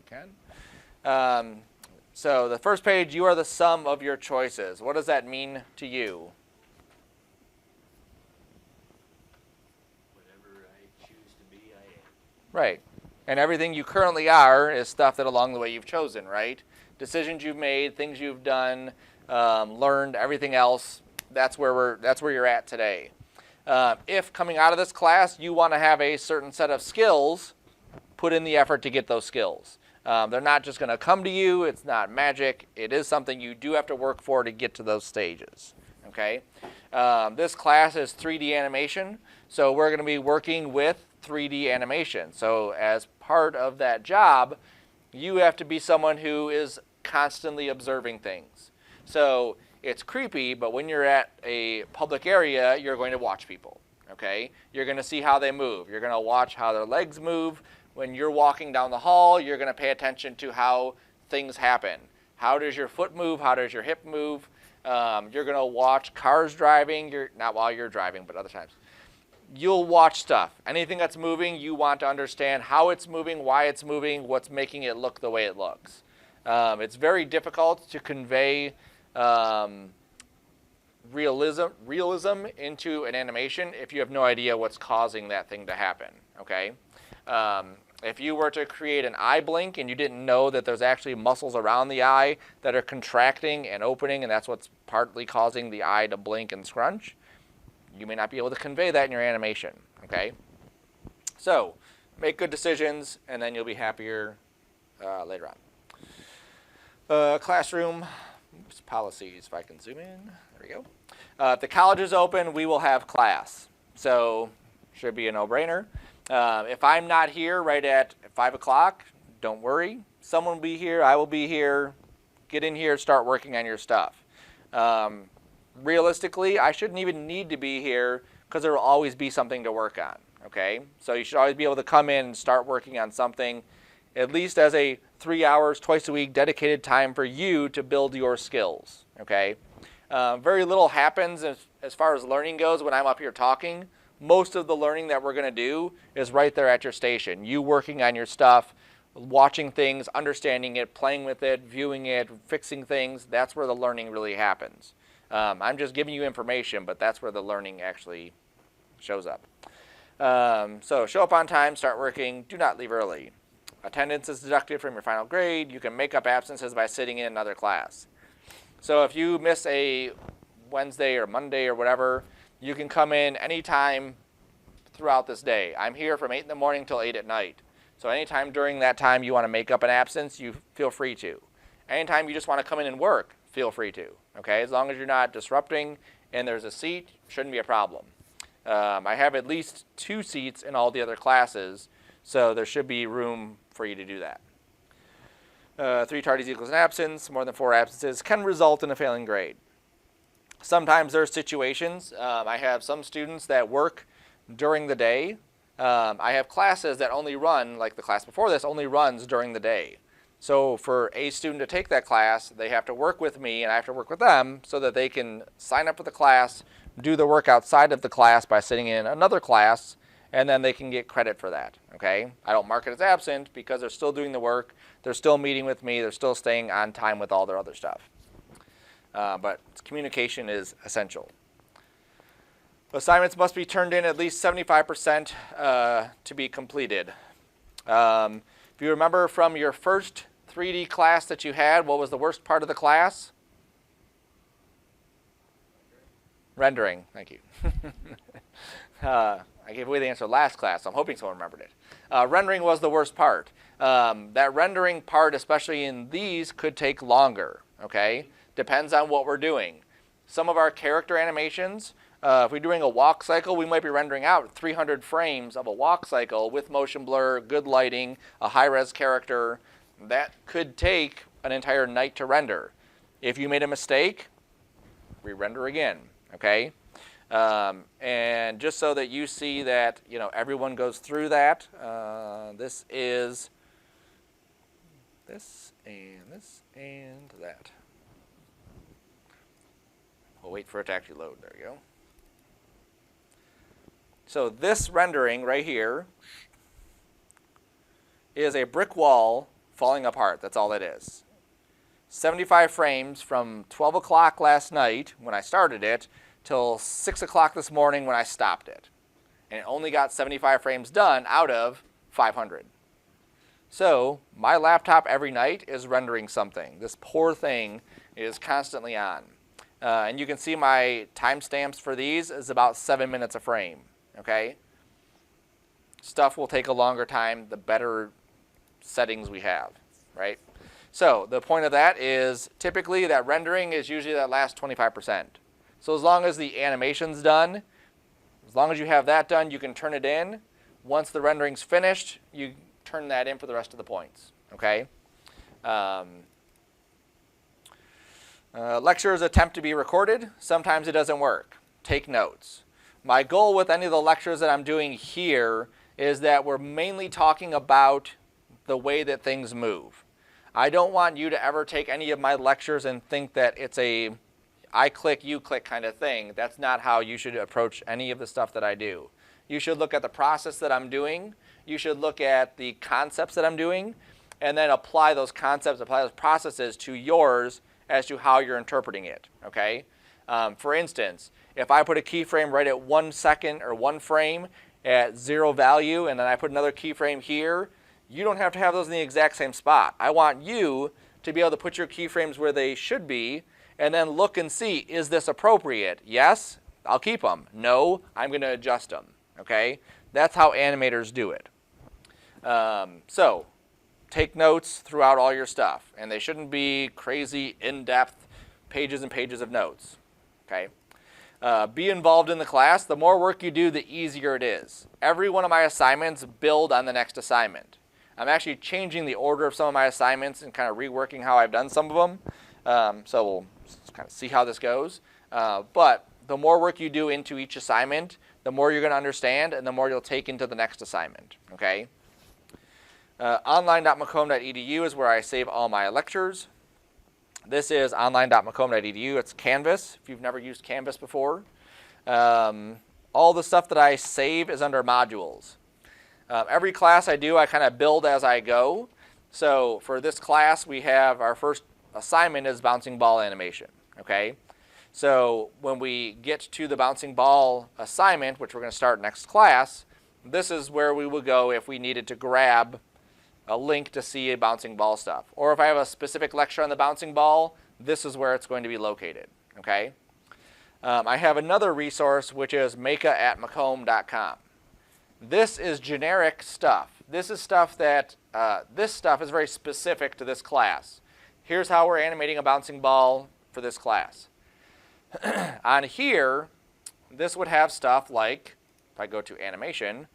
can. So the first page, you are the sum of your choices. What does that mean to you? Whatever I choose to be, I am. Right. And everything you currently are is stuff that along the way you've chosen, right? Decisions you've made, things you've done, learned, everything else. That's where you're at today. If coming out of this class you want to have a certain set of skills, put in the effort to get those skills. They're not just going to come to you. It's not magic. It is something you do have to work for to get to those stages. Okay. This class is 3D animation, so we're going to be working with 3D animation. So as part of that job, you have to be someone who is constantly observing things. So it's creepy, but when you're at a public area, you're going to watch people. Okay. You're going to see how they move. You're going to watch how their legs move. When you're walking down the hall, you're going to pay attention to how things happen. How does your foot move? How does your hip move? You're going to watch cars driving. Not while you're driving, but other times. You'll watch stuff. Anything that's moving, you want to understand how it's moving, why it's moving, what's making it look the way it looks. It's very difficult to convey realism into an animation if you have no idea what's causing that thing to happen. Okay. If you were to create an eye blink and you didn't know that there's actually muscles around the eye that are contracting and opening, and that's what's partly causing the eye to blink and scrunch, you may not be able to convey that in your animation. Okay? So, make good decisions, and then you'll be happier later on. Classroom policies, if I can zoom in. There we go. If the college is open, we will have class. So, should be a no-brainer. If I'm not here right at 5 o'clock, don't worry. Someone will be here. I will be here. Get in here. Start working on your stuff. Realistically, I shouldn't even need to be here because there will always be something to work on. Okay? So you should always be able to come in and start working on something, at least as a 3 hours, twice a week, dedicated time for you to build your skills. Okay? Very little happens as far as learning goes when I'm up here talking. Most of the learning that we're going to do is right there at your station. You working on your stuff, watching things, understanding it, playing with it, viewing it, fixing things. That's where the learning really happens. I'm just giving you information, but that's where the learning actually shows up. So show up on time, start working, do not leave early. Attendance is deducted from your final grade. You can make up absences by sitting in another class. So if you miss a Wednesday or Monday or whatever, you can come in anytime throughout this day. I'm here from 8 in the morning till 8 at night. So anytime during that time you want to make up an absence, you feel free to. Anytime you just want to come in and work, feel free to. Okay, as long as you're not disrupting and there's a seat, shouldn't be a problem. I have at least 2 seats in all the other classes, so there should be room for you to do that. 3 tardies equals an absence. More than 4 absences can result in a failing grade. Sometimes there are situations. I have some students that work during the day. I have classes that only run, like the class before this, only runs during the day. So for a student to take that class, they have to work with me and I have to work with them so that they can sign up for the class, do the work outside of the class by sitting in another class, and then they can get credit for that. Okay? I don't mark it as absent because they're still doing the work, they're still meeting with me, they're still staying on time with all their other stuff. But communication is essential. Assignments must be turned in at least 75% to be completed. If you remember from your first 3D class that you had, what was the worst part of the class? Rendering. Thank you. I gave away the answer last class, so I'm hoping someone remembered it. Rendering was the worst part. That rendering part, especially in these, could take longer. Okay? Depends on what we're doing. Some of our character animations, if we're doing a walk cycle, we might be rendering out 300 frames of a walk cycle with motion blur, good lighting, a high-res character. That could take an entire night to render. If you made a mistake, re-render again. Okay? And just so that you see that everyone goes through that, this is this and that. We'll wait for it to actually load. There we go. So this rendering right here is a brick wall falling apart. That's all it is. 75 frames from 12 o'clock last night when I started it till 6 o'clock this morning when I stopped it. And it only got 75 frames done out of 500. So my laptop every night is rendering something. This poor thing is constantly on. And you can see my timestamps for these is about 7 minutes a frame. Okay? Stuff will take a longer time the better settings we have, right? So the point of that is typically that rendering is usually that last 25%. So as long as the animation's done, as long as you have that done, you can turn it in. Once the rendering's finished, you turn that in for the rest of the points, okay? Lectures attempt to be recorded. Sometimes it doesn't work. Take notes. My goal with any of the lectures that I'm doing here is that we're mainly talking about the way that things move. I don't want you to ever take any of my lectures and think that it's a I click, you click kind of thing. That's not how you should approach any of the stuff that I do. You should look at the process that I'm doing. You should look at the concepts that I'm doing, and then apply those concepts, apply those processes to yours as to how you're interpreting it, okay? For instance, if I put a keyframe right at 1 second or 1 frame at 0 value, and then I put another keyframe here, you don't have to have those in the exact same spot. I want you to be able to put your keyframes where they should be and then look and see, is this appropriate? Yes, I'll keep them. No, I'm going to adjust them, okay? That's how animators do it. So take notes throughout all your stuff, and they shouldn't be crazy, in-depth pages and pages of notes, okay? Be involved in the class. The more work you do, the easier it is. Every one of my assignments build on the next assignment. I'm actually changing the order of some of my assignments and kind of reworking how I've done some of them. So we'll kind of see how this goes. But the more work you do into each assignment, the more you're going to understand and the more you'll take into the next assignment, okay? Online.macomb.edu is where I save all my lectures. This is online.macomb.edu. It's Canvas, if you've never used Canvas before. All the stuff that I save is under modules. Every class I do, I kind of build as I go. So for this class, we have our first assignment is bouncing ball animation, okay? So when we get to the bouncing ball assignment, which we're going to start next class, this is where we will go if we needed to grab a link to see a bouncing ball stuff. Or if I have a specific lecture on the bouncing ball, this is where it's going to be located, okay? I have another resource, which is meka@macomb.com. This is generic stuff. This is stuff that, this stuff is very specific to this class. Here's how we're animating a bouncing ball for this class. On here, this would have stuff like, if I go to animation,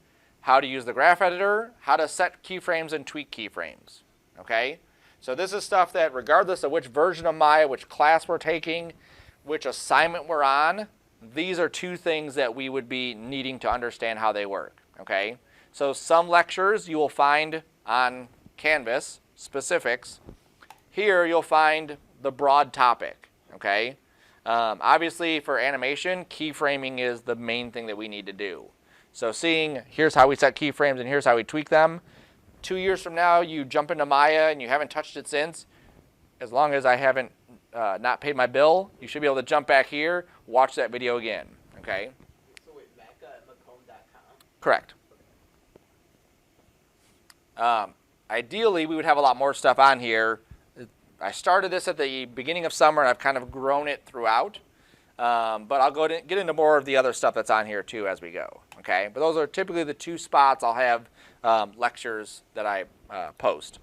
how to use the graph editor, how to set keyframes and tweak keyframes, okay? So this is stuff that regardless of which version of Maya, which class we're taking, which assignment we're on, these are two things that we would be needing to understand how they work, okay? So some lectures you will find on Canvas, specifics. Here you'll find the broad topic, okay? Obviously for animation, keyframing is the main thing that we need to do. So seeing here's how we set keyframes and here's how we tweak them. 2 years from now, you jump into Maya and you haven't touched it since. As long as I haven't not paid my bill, you should be able to jump back here, watch that video again, okay? So wait, meka@macomb.com? Correct. Ideally, we would have a lot more stuff on here. I started this at the beginning of summer, and I've kind of grown it throughout. But I'll get into more of the other stuff that's on here, too, as we go. Okay? But those are typically the two spots I'll have lectures that I post.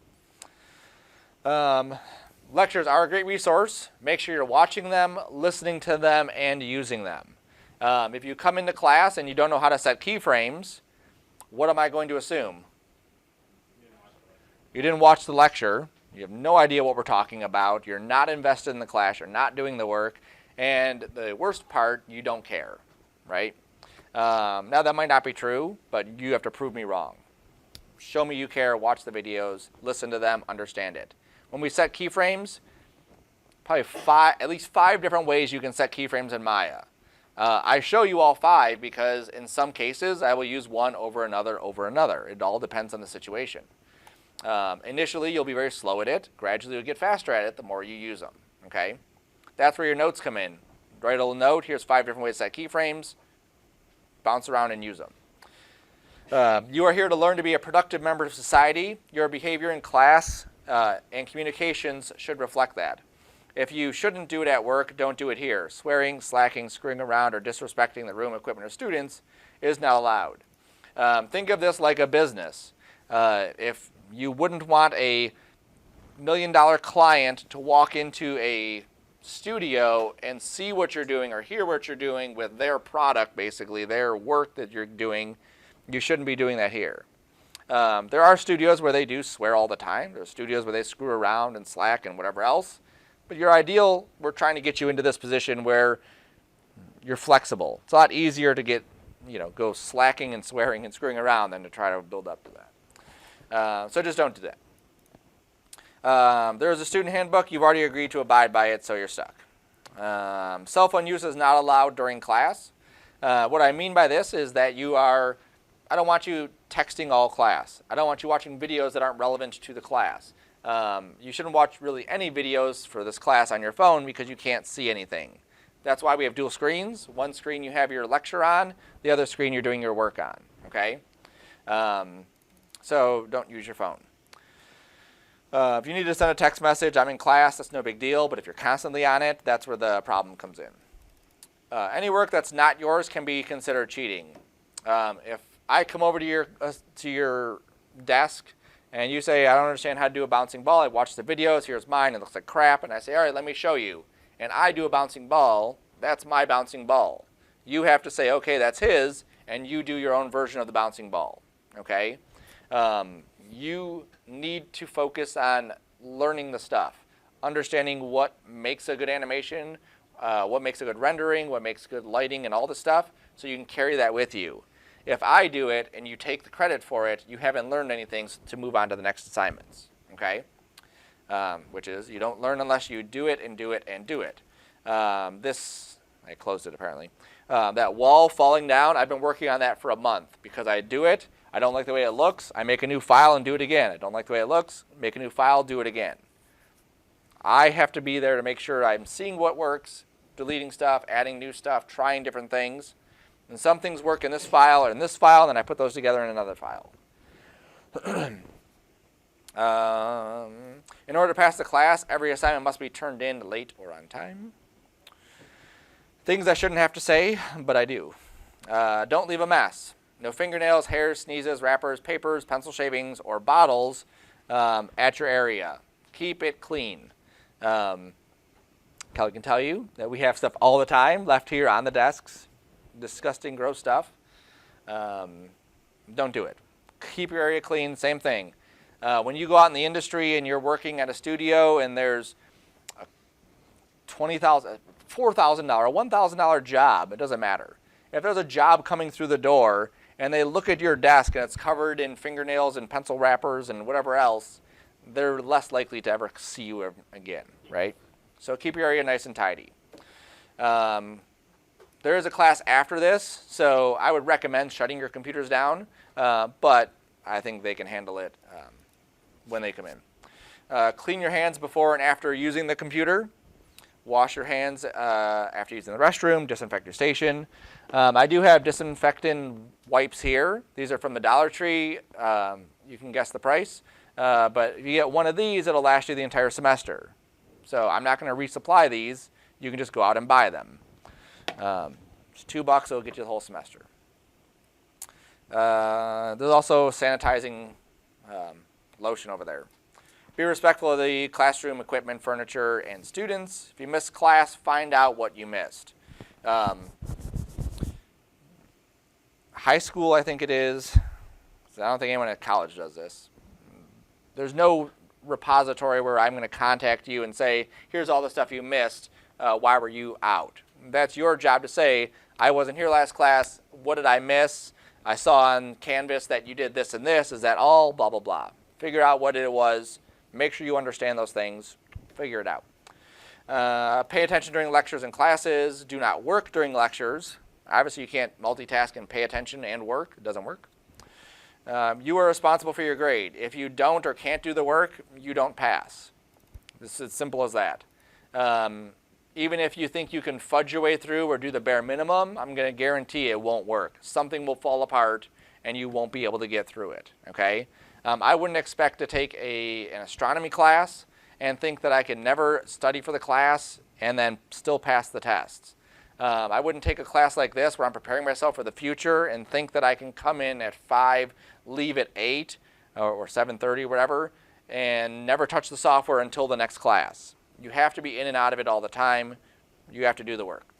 Lectures are a great resource. Make sure you're watching them, listening to them, and using them. If you come into class and you don't know how to set keyframes, what am I going to assume? You didn't watch the lecture. You have no idea what we're talking about. You're not invested in the class. You're not doing the work. And the worst part, you don't care, right? Now, that might not be true, but you have to prove me wrong. Show me you care, watch the videos, listen to them, understand it. When we set keyframes, probably at least five different ways you can set keyframes in Maya. I show you all five because in some cases, I will use one over another over another. It all depends on the situation. Initially, you'll be very slow at it. Gradually, you'll get faster at it the more you use them. Okay, that's where your notes come in. Write a little note. Here's 5 different ways to set keyframes. Bounce around and use them. You are here to learn to be a productive member of society. Your behavior in class and communications should reflect that. If you shouldn't do it at work, don't do it here. Swearing, slacking, screwing around, or disrespecting the room, equipment, or students is not allowed. Think of this like a business. If you wouldn't want a $1 million client to walk into a studio and see what you're doing or hear what you're doing with their product, basically, their work that you're doing, you shouldn't be doing that here. There are studios where they do swear all the time. There are studios where they screw around and slack and whatever else. But your ideal, we're trying to get you into this position where you're flexible. It's a lot easier to get, go slacking and swearing and screwing around than to try to build up to that. So just don't do that. There is a student handbook. You've already agreed to abide by it, so you're stuck. Cell phone use is not allowed during class. What I mean by this is that I don't want you texting all class. I don't want you watching videos that aren't relevant to the class. You shouldn't watch really any videos for this class on your phone because you can't see anything. That's why we have dual screens. One screen you have your lecture on, the other screen you're doing your work on, okay? So don't use your phone. If you need to send a text message, I'm in class, that's no big deal, but if you're constantly on it, that's where the problem comes in. Any work that's not yours can be considered cheating. If I come over to your desk and you say, I don't understand how to do a bouncing ball, I watch the videos, here's mine, it looks like crap, and I say, all right, let me show you. And I do a bouncing ball, that's my bouncing ball. You have to say, okay, that's his, and you do your own version of the bouncing ball, okay? You need to focus on learning the stuff, understanding what makes a good animation, what makes a good rendering, what makes good lighting, and all the stuff, so you can carry that with you. If I do it and you take the credit for it, you haven't learned anything to move on to the next assignments, okay? Which is you don't learn unless you do it and do it and do it. I closed it apparently. That wall falling down, I've been working on that for a month because I do it. I don't like the way it looks. I make a new file and do it again. I don't like the way it looks. Make a new file, do it again. I have to be there to make sure I'm seeing what works, deleting stuff, adding new stuff, trying different things. And some things work in this file or in this file, and then I put those together in another file. In order to pass the class, every assignment must be turned in late or on time. Things I shouldn't have to say, but I do. Don't leave a mess. No fingernails, hairs, sneezes, wrappers, papers, pencil shavings, or bottles at your area. Keep it clean. Kelly can tell you that we have stuff all the time left here on the desks. Disgusting, gross stuff. Don't do it. Keep your area clean, same thing. When you go out in the industry and you're working at a studio and there's a $20,000, $4,000, $1,000 job, it doesn't matter. If there's a job coming through the door and they look at your desk and it's covered in fingernails and pencil wrappers and whatever else, they're less likely to ever see you again, right? So keep your area nice and tidy. There is a class after this, so I would recommend shutting your computers down, but I think they can handle it when they come in. Clean your hands before and after using the computer. Wash your hands after using the restroom. Disinfect your station. I do have disinfectant wipes here. These are from the Dollar Tree. You can guess the price. But if you get one of these, it'll last you the entire semester. So I'm not going to resupply these. You can just go out and buy them. It's $2. It'll get you the whole semester. There's also sanitizing lotion over there. Be respectful of the classroom equipment, furniture, and students. If you missed class, find out what you missed. High school, I think it is. I don't think anyone at college does this. There's no repository where I'm going to contact you and say, here's all the stuff you missed. Why were you out? That's your job to say, I wasn't here last class. What did I miss? I saw on Canvas that you did this and this. Is that all? Blah, blah, blah. Figure out what it was. Make sure you understand those things. Figure it out. Pay attention during lectures and classes. Do not work during lectures. Obviously, you can't multitask and pay attention and work. It doesn't work. You are responsible for your grade. If you don't or can't do the work, you don't pass. This is as simple as that. Even if you think you can fudge your way through or do the bare minimum, I'm going to guarantee it won't work. Something will fall apart and you won't be able to get through it, okay? I wouldn't expect to take an astronomy class and think that I can never study for the class and then still pass the tests. I wouldn't take a class like this where I'm preparing myself for the future and think that I can come in at 5, leave at 8 or 7:30, whatever, and never touch the software until the next class. You have to be in and out of it all the time. You have to do the work.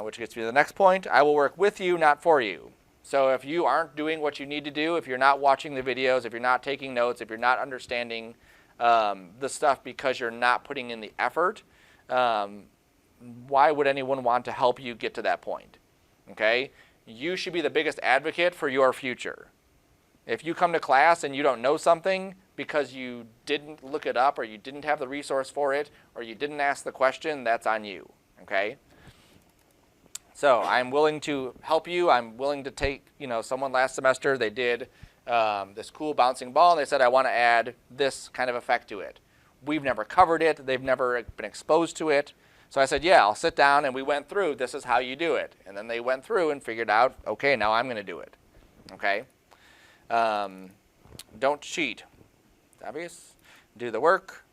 Which gets me to the next point. I will work with you, not for you. So if you aren't doing what you need to do, if you're not watching the videos, if you're not taking notes, if you're not understanding the stuff because you're not putting in the effort, why would anyone want to help you get to that point? Okay? You should be the biggest advocate for your future. If you come to class and you don't know something because you didn't look it up or you didn't have the resource for it or you didn't ask the question, that's on you. Okay? So I'm willing to help you. I'm willing to take, someone last semester, they did this cool bouncing ball, and they said, I want to add this kind of effect to it. We've never covered it. They've never been exposed to it. So I said, yeah, I'll sit down, and we went through, this is how you do it. And then they went through and figured out, okay, now I'm going to do it. Okay? Don't cheat. Obvious. Do the work.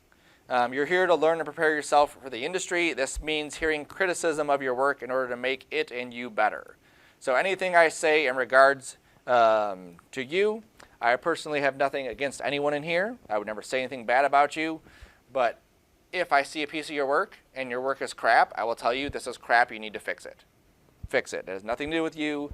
You're here to learn and prepare yourself for the industry. This means hearing criticism of your work in order to make it and you better. So anything I say in regards to you, I personally have nothing against anyone in here. I would never say anything bad about you. But if I see a piece of your work and your work is crap, I will tell you this is crap, you need to fix it. Fix it. It has nothing to do with you.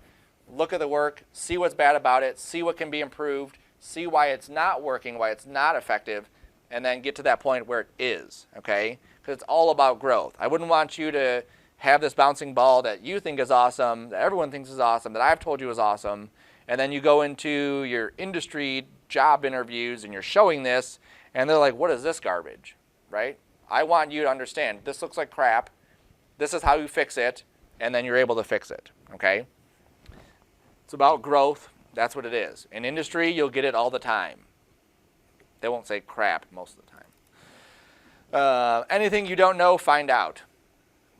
Look at the work, see what's bad about it, see what can be improved, see why it's not working, why it's not effective, and then get to that point where it is, okay? Because it's all about growth. I wouldn't want you to have this bouncing ball that you think is awesome, that everyone thinks is awesome, that I've told you is awesome, and then you go into your industry job interviews and you're showing this, and they're like, what is this garbage, right? I want you to understand, this looks like crap, this is how you fix it, and then you're able to fix it, okay? It's about growth. That's what it is. In industry, you'll get it all the time. They won't say crap most of the time. Anything you don't know, find out.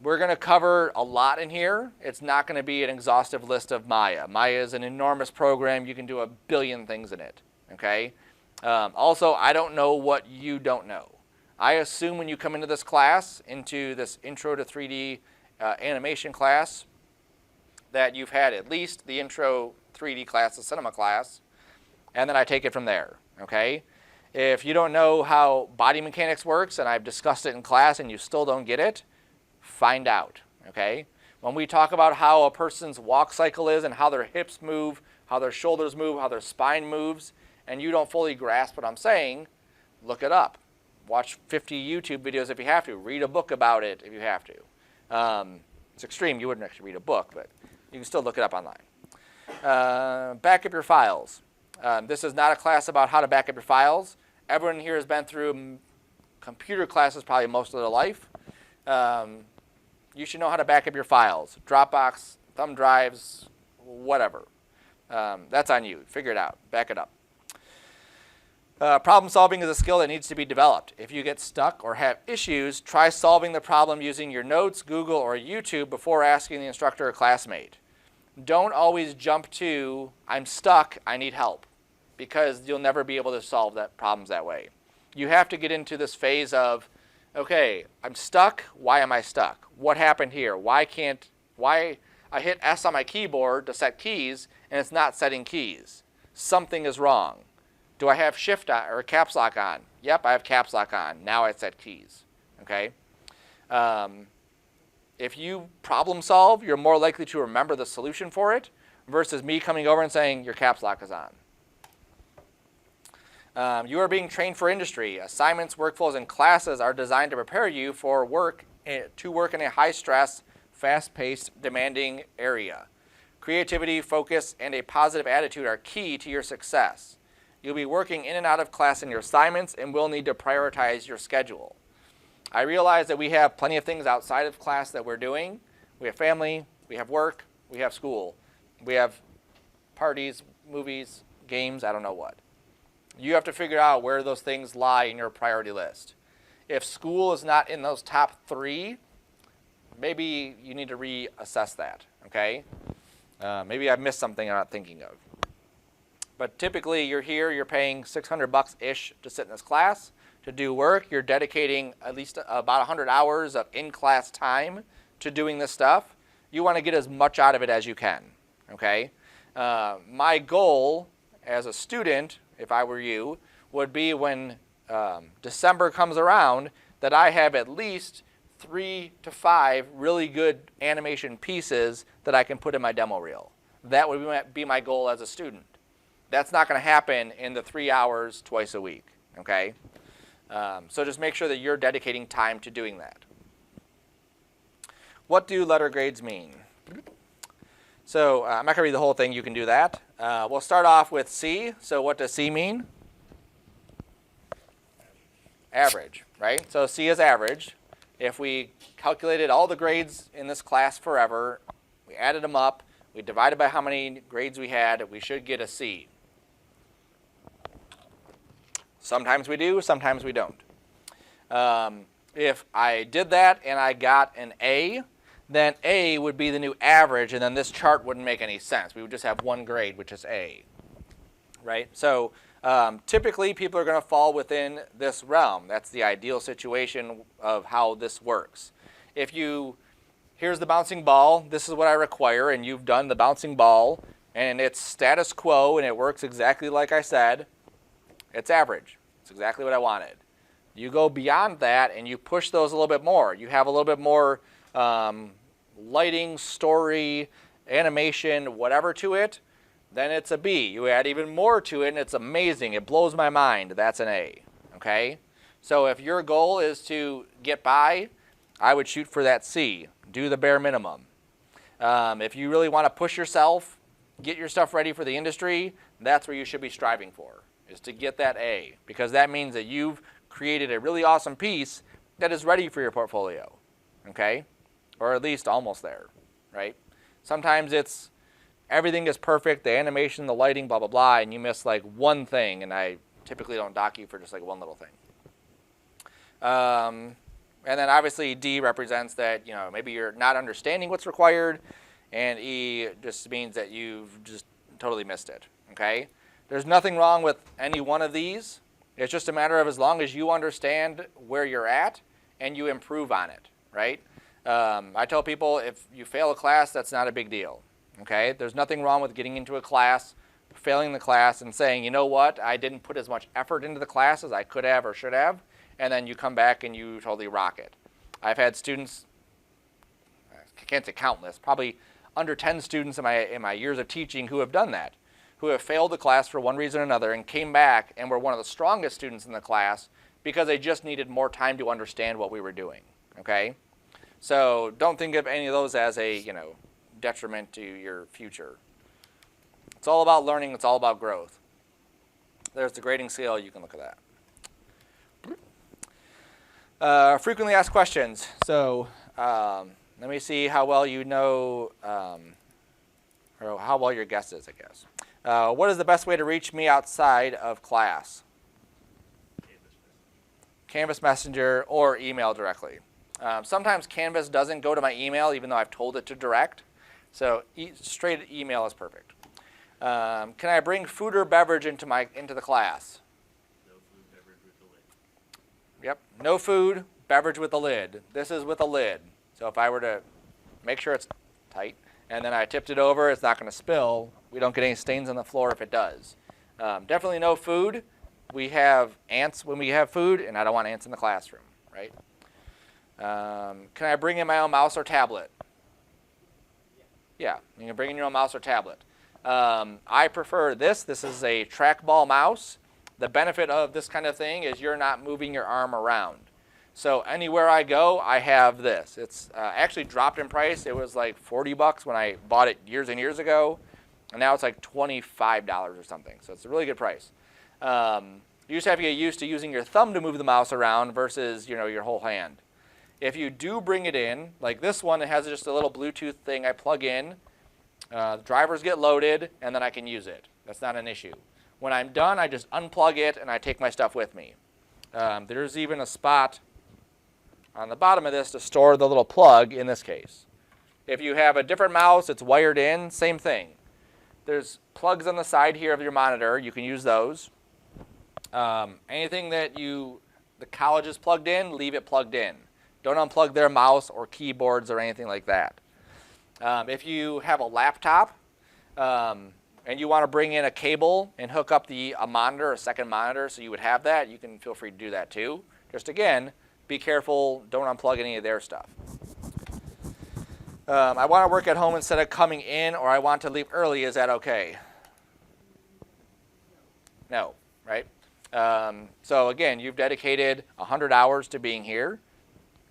We're going to cover a lot in here. It's not going to be an exhaustive list of Maya. Maya is an enormous program. You can do a billion things in it. Okay? Also, I don't know what you don't know. I assume when you come into this class, into this Intro to 3D animation class, that you've had at least the Intro 3D class, the cinema class, and then I take it from there. Okay? If you don't know how body mechanics works, and I've discussed it in class and you still don't get it, find out, okay? When we talk about how a person's walk cycle is and how their hips move, how their shoulders move, how their spine moves, and you don't fully grasp what I'm saying, look it up. Watch 50 YouTube videos if you have to. Read a book about it if you have to. It's extreme. You wouldn't actually read a book, but you can still look it up online. Back up your files. This is not a class about how to back up your files. Everyone here has been through computer classes probably most of their life. You should know how to back up your files. Dropbox, thumb drives, whatever. That's on you. Figure it out. Back it up. Problem solving is a skill that needs to be developed. If you get stuck or have issues, try solving the problem using your notes, Google, or YouTube before asking the instructor or classmate. Don't always jump to, I'm stuck, I need help, because you'll never be able to solve that problems that way. You have to get into this phase of, okay, I'm stuck, why am I stuck? What happened here? Why I hit S on my keyboard to set keys and it's not setting keys? Something is wrong. Do I have shift on, or caps lock on? Yep, I have caps lock on. Now I set keys, okay? If you problem solve, you're more likely to remember the solution for it versus me coming over and saying your caps lock is on. You are being trained for industry. Assignments, workflows, and classes are designed to prepare you for work in a high-stress, fast-paced, demanding area. Creativity, focus, and a positive attitude are key to your success. You'll be working in and out of class in your assignments and will need to prioritize your schedule. I realize that we have plenty of things outside of class that we're doing. We have family, we have work, we have school, we have parties, movies, games, I don't know what. You have to figure out where those things lie in your priority list. If school is not in those top 3, maybe you need to reassess that, okay? Maybe I've missed something I'm not thinking of. But typically, you're here, you're paying $600-ish to sit in this class, to do work. You're dedicating at least about 100 hours of in-class time to doing this stuff. You want to get as much out of it as you can, okay? My goal as a student, if I were you, would be when December comes around that I have at least 3 to 5 really good animation pieces that I can put in my demo reel. That would be my goal as a student. That's not going to happen in the 3 hours twice a week, okay? So just make sure that you're dedicating time to doing that. What do letter grades mean? So I'm not going to read the whole thing. You can do that. We'll start off with C. So what does C mean? Average, right? So C is average. If we calculated all the grades in this class forever, we added them up, we divided by how many grades we had, we should get a C. Sometimes we do, sometimes we don't. If I did that and I got an A, then A would be the new average, and then this chart wouldn't make any sense. We would just have one grade, which is A, right? So typically, people are going to fall within this realm. That's the ideal situation of how this works. If here's the bouncing ball, this is what I require, and you've done the bouncing ball, and it's status quo, and it works exactly like I said, it's average. It's exactly what I wanted. You go beyond that, and you push those a little bit more. You have a little bit more lighting, story, animation, whatever to it, then it's a B. You add even more to it, and it's amazing. It blows my mind. That's an A, okay? So if your goal is to get by, I would shoot for that C. Do the bare minimum. If you really want to push yourself, get your stuff ready for the industry, that's where you should be striving for, is to get that A, because that means that you've created a really awesome piece that is ready for your portfolio, okay? Or at least almost there, right? Sometimes it's everything is perfect, the animation, the lighting, blah, blah, blah, and you miss like one thing, and I typically don't dock you for just like one little thing. And then obviously D represents that, maybe you're not understanding what's required, and E just means that you've just totally missed it, okay? There's nothing wrong with any one of these. It's just a matter of as long as you understand where you're at and you improve on it, right? I tell people if you fail a class, that's not a big deal. Okay? There's nothing wrong with getting into a class, failing the class, and saying, you know what, I didn't put as much effort into the class as I could have or should have, and then you come back and you totally rock it. I've had students, I can't say countless, probably under 10 students in my years of teaching who have done that, who have failed the class for one reason or another and came back and were one of the strongest students in the class because they just needed more time to understand what we were doing. Okay? So don't think of any of those as a, detriment to your future. It's all about learning. It's all about growth. There's the grading scale. You can look at that. Frequently asked questions. So let me see how well you know, or how well your guess is, I guess. What is the best way to reach me outside of class? Canvas Messenger or email directly. Sometimes Canvas doesn't go to my email even though I've told it to direct. So straight email is perfect. Can I bring food or beverage into the class? No food, beverage with the lid. Yep. No food, beverage with a lid. This is with a lid. So if I were to make sure it's tight and then I tipped it over, it's not going to spill. We don't get any stains on the floor if it does. Definitely no food. We have ants when we have food, and I don't want ants in the classroom, right? Can I bring in my own mouse or tablet? Yeah, you can bring in your own mouse or tablet. I prefer this. This is a trackball mouse. The benefit of this kind of thing is you're not moving your arm around. So anywhere I go, I have this. It's actually dropped in price. It was like $40 when I bought it years and years ago, and now it's like $25 or something. So it's a really good price. You just have to get used to using your thumb to move the mouse around versus your whole hand. If you do bring it in, like this one, it has just a little Bluetooth thing I plug in. The drivers get loaded, and then I can use it. That's not an issue. When I'm done, I just unplug it and I take my stuff with me. There's even a spot on the bottom of this to store the little plug in this case. If you have a different mouse, it's wired in, same thing. There's plugs on the side here of your monitor. You can use those. Anything that the college is plugged in, leave it plugged in. Don't unplug their mouse or keyboards or anything like that. If you have a laptop and you want to bring in a cable and hook up a monitor, a second monitor, so you would have that, you can feel free to do that too. Just again, be careful, don't unplug any of their stuff. I want to work at home instead of coming in, or I want to leave early. Is that okay? No, right? So again, you've dedicated 100 hours to being here.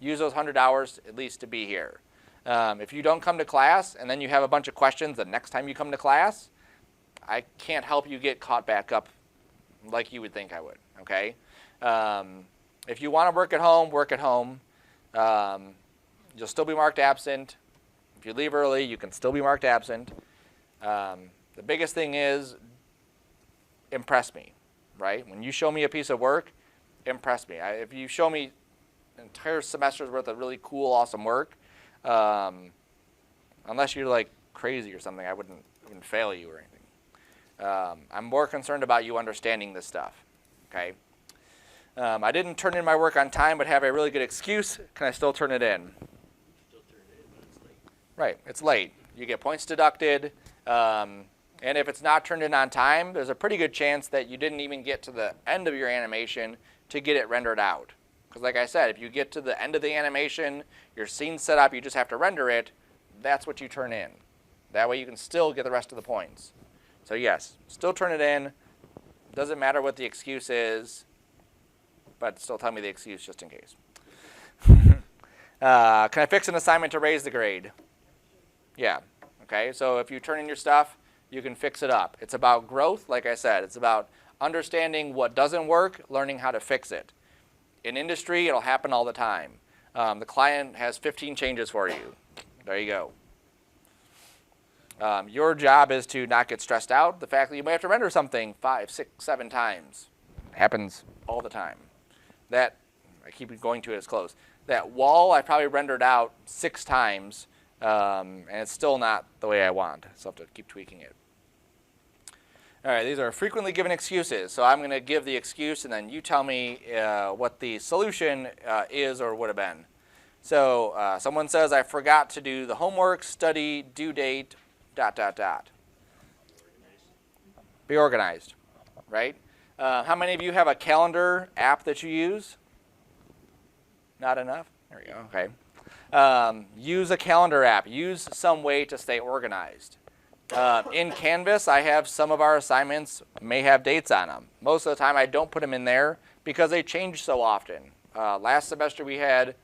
Use those 100 hours at least to be here. If you don't come to class and then you have a bunch of questions the next time you come to class, I can't help you get caught back up like you would think I would, okay? If you want to work at home, work at home. You'll still be marked absent. If you leave early, you can still be marked absent. The biggest thing is impress me, right? When you show me a piece of work, impress me. If you show me an entire semester's worth of really cool, awesome work, unless you're like crazy or something, I wouldn't fail you or anything. I'm more concerned about you understanding this stuff, okay? I didn't turn in my work on time, but have a really good excuse. Can I still turn it in? Still turn it in, but it's late. Right, it's late. You get points deducted, and if it's not turned in on time, there's a pretty good chance that you didn't even get to the end of your animation to get it rendered out. Because like I said, if you get to the end of the animation, your scene's set up, you just have to render it, that's what you turn in. That way you can still get the rest of the points. So yes, still turn it in. Doesn't matter what the excuse is, but still tell me the excuse just in case. Can I fix an assignment to raise the grade? Yeah, okay, so if you turn in your stuff, you can fix it up. It's about growth, like I said. It's about understanding what doesn't work, learning how to fix it. In industry, it'll happen all the time. The client has 15 changes for you. There you go. Your job is to not get stressed out. The fact that you may have to render something 5, 6, 7 times. Happens all the time. That, I keep going to it as close. That wall I probably rendered out 6 times, and it's still not the way I want. So I have to keep tweaking it. All right, these are frequently given excuses. So I'm going to give the excuse, and then you tell me what the solution is or would have been. So someone says, I forgot to do the homework, study, due date, ... Be organized, right? How many of you have a calendar app that you use? Not enough? There we go, okay. Use a calendar app. Use some way to stay organized. In Canvas, I have some of our assignments may have dates on them. Most of the time, I don't put them in there because they change so often. Last semester, we had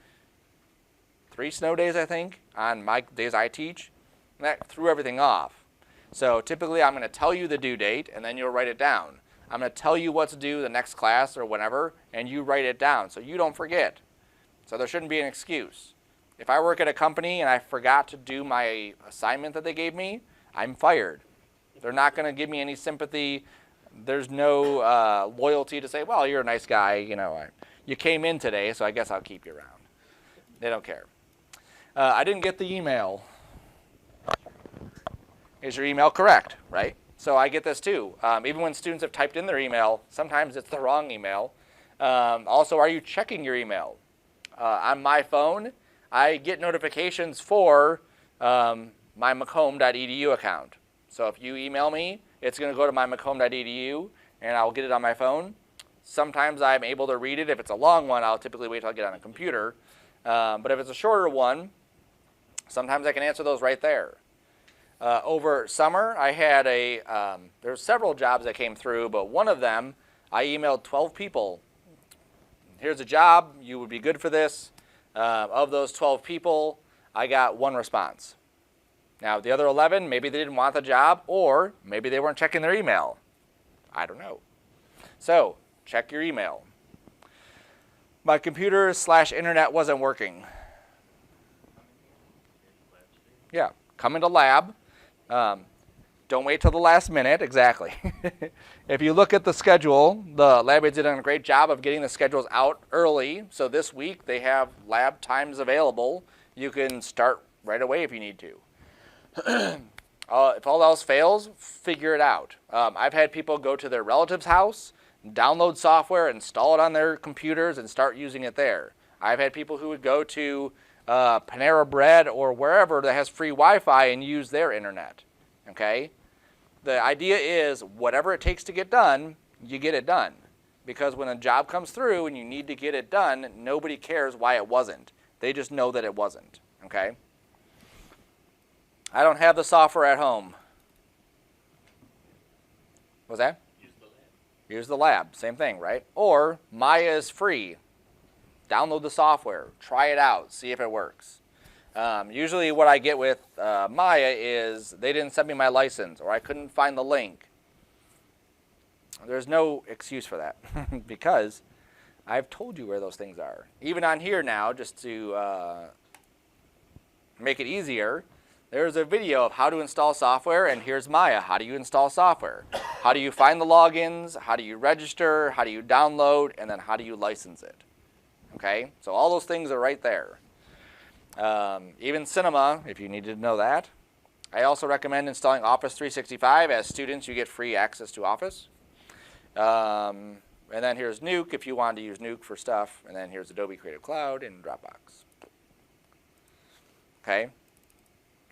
3 snow days, I think, on my days I teach. And that threw everything off. So typically, I'm going to tell you the due date, and then you'll write it down. I'm going to tell you what's due the next class or whenever, and you write it down so you don't forget. So there shouldn't be an excuse. If I work at a company and I forgot to do my assignment that they gave me, I'm fired. They're not going to give me any sympathy. There's no loyalty to say, well, you're a nice guy. You know, you came in today, so I guess I'll keep you around. They don't care. I didn't get the email. Is your email correct, right? So I get this too. Even when students have typed in their email, sometimes it's the wrong email. Also, are you checking your email? On my phone, I get notifications for my macomb.edu account. So if you email me, it's going to go to my macomb.edu, and I'll get it on my phone. Sometimes I'm able to read it. If it's a long one, I'll typically wait till I get on a computer. But if it's a shorter one, sometimes I can answer those right there. Over summer, I had there's several jobs that came through, but one of them, I emailed 12 people. Here's a job. You would be good for this. Of those 12 people, I got 1 response. Now, the other 11, maybe they didn't want the job, or maybe they weren't checking their email. I don't know. So, check your email. My computer/internet wasn't working. Yeah, come into lab. Don't wait till the last minute, exactly. If you look at the schedule, the lab aides did a great job of getting the schedules out early. So this week they have lab times available. You can start right away if you need to. If all else fails, figure it out. I've had people go to their relative's house, download software, install it on their computers, and start using it there. I've had people who would go to Panera Bread or wherever that has free Wi-Fi and use their internet. Okay? The idea is whatever it takes to get done, you get it done. Because when a job comes through and you need to get it done, nobody cares why it wasn't. They just know that it wasn't. Okay? I don't have the software at home. What's that? Use the lab. Use the lab. Same thing, right? Or Maya is free. Download the software. Try it out. See if it works. Usually what I get with Maya is they didn't send me my license or I couldn't find the link. There's no excuse for that because I've told you where those things are. Even on here now, just to make it easier, there's a video of how to install software, and here's Maya. How do you install software? How do you find the logins? How do you register? How do you download? And then how do you license it? Okay, so all those things are right there. Even Cinema, if you needed to know that. I also recommend installing Office 365. As students, you get free access to Office. And then here's Nuke if you wanted to use Nuke for stuff. And then here's Adobe Creative Cloud and Dropbox. Okay.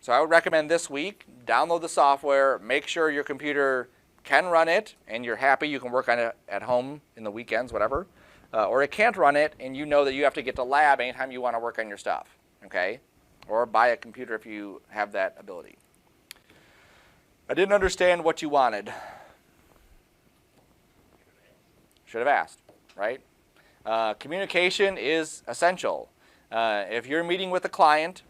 So I would recommend this week, download the software, make sure your computer can run it, and you're happy you can work on it at home in the weekends, whatever. Or it can't run it, and you know that you have to get to lab anytime you want to work on your stuff. Okay? Or buy a computer if you have that ability. I didn't understand what you wanted. Should have asked, right? Communication is essential. If you're meeting with a client,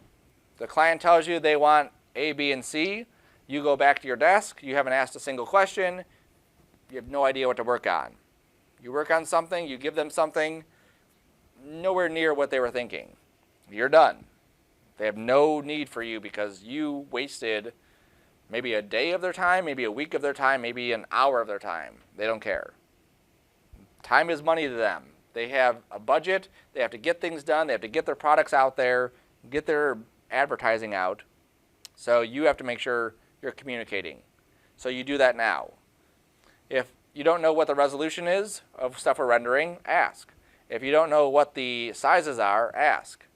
the client tells you they want A, B, and C, you go back to your desk, you haven't asked a single question, you have no idea what to work on. You work on something, you give them something, nowhere near what they were thinking. You're done. They have no need for you because you wasted maybe a day of their time, maybe a week of their time, maybe an hour of their time. They don't care. Time is money to them. They have a budget. They have to get things done. They have to get their products out there, get their advertising out. So you have to make sure you're communicating. So you do that now. If you don't know what the resolution is of stuff we're rendering, ask. If you don't know what the sizes are, ask.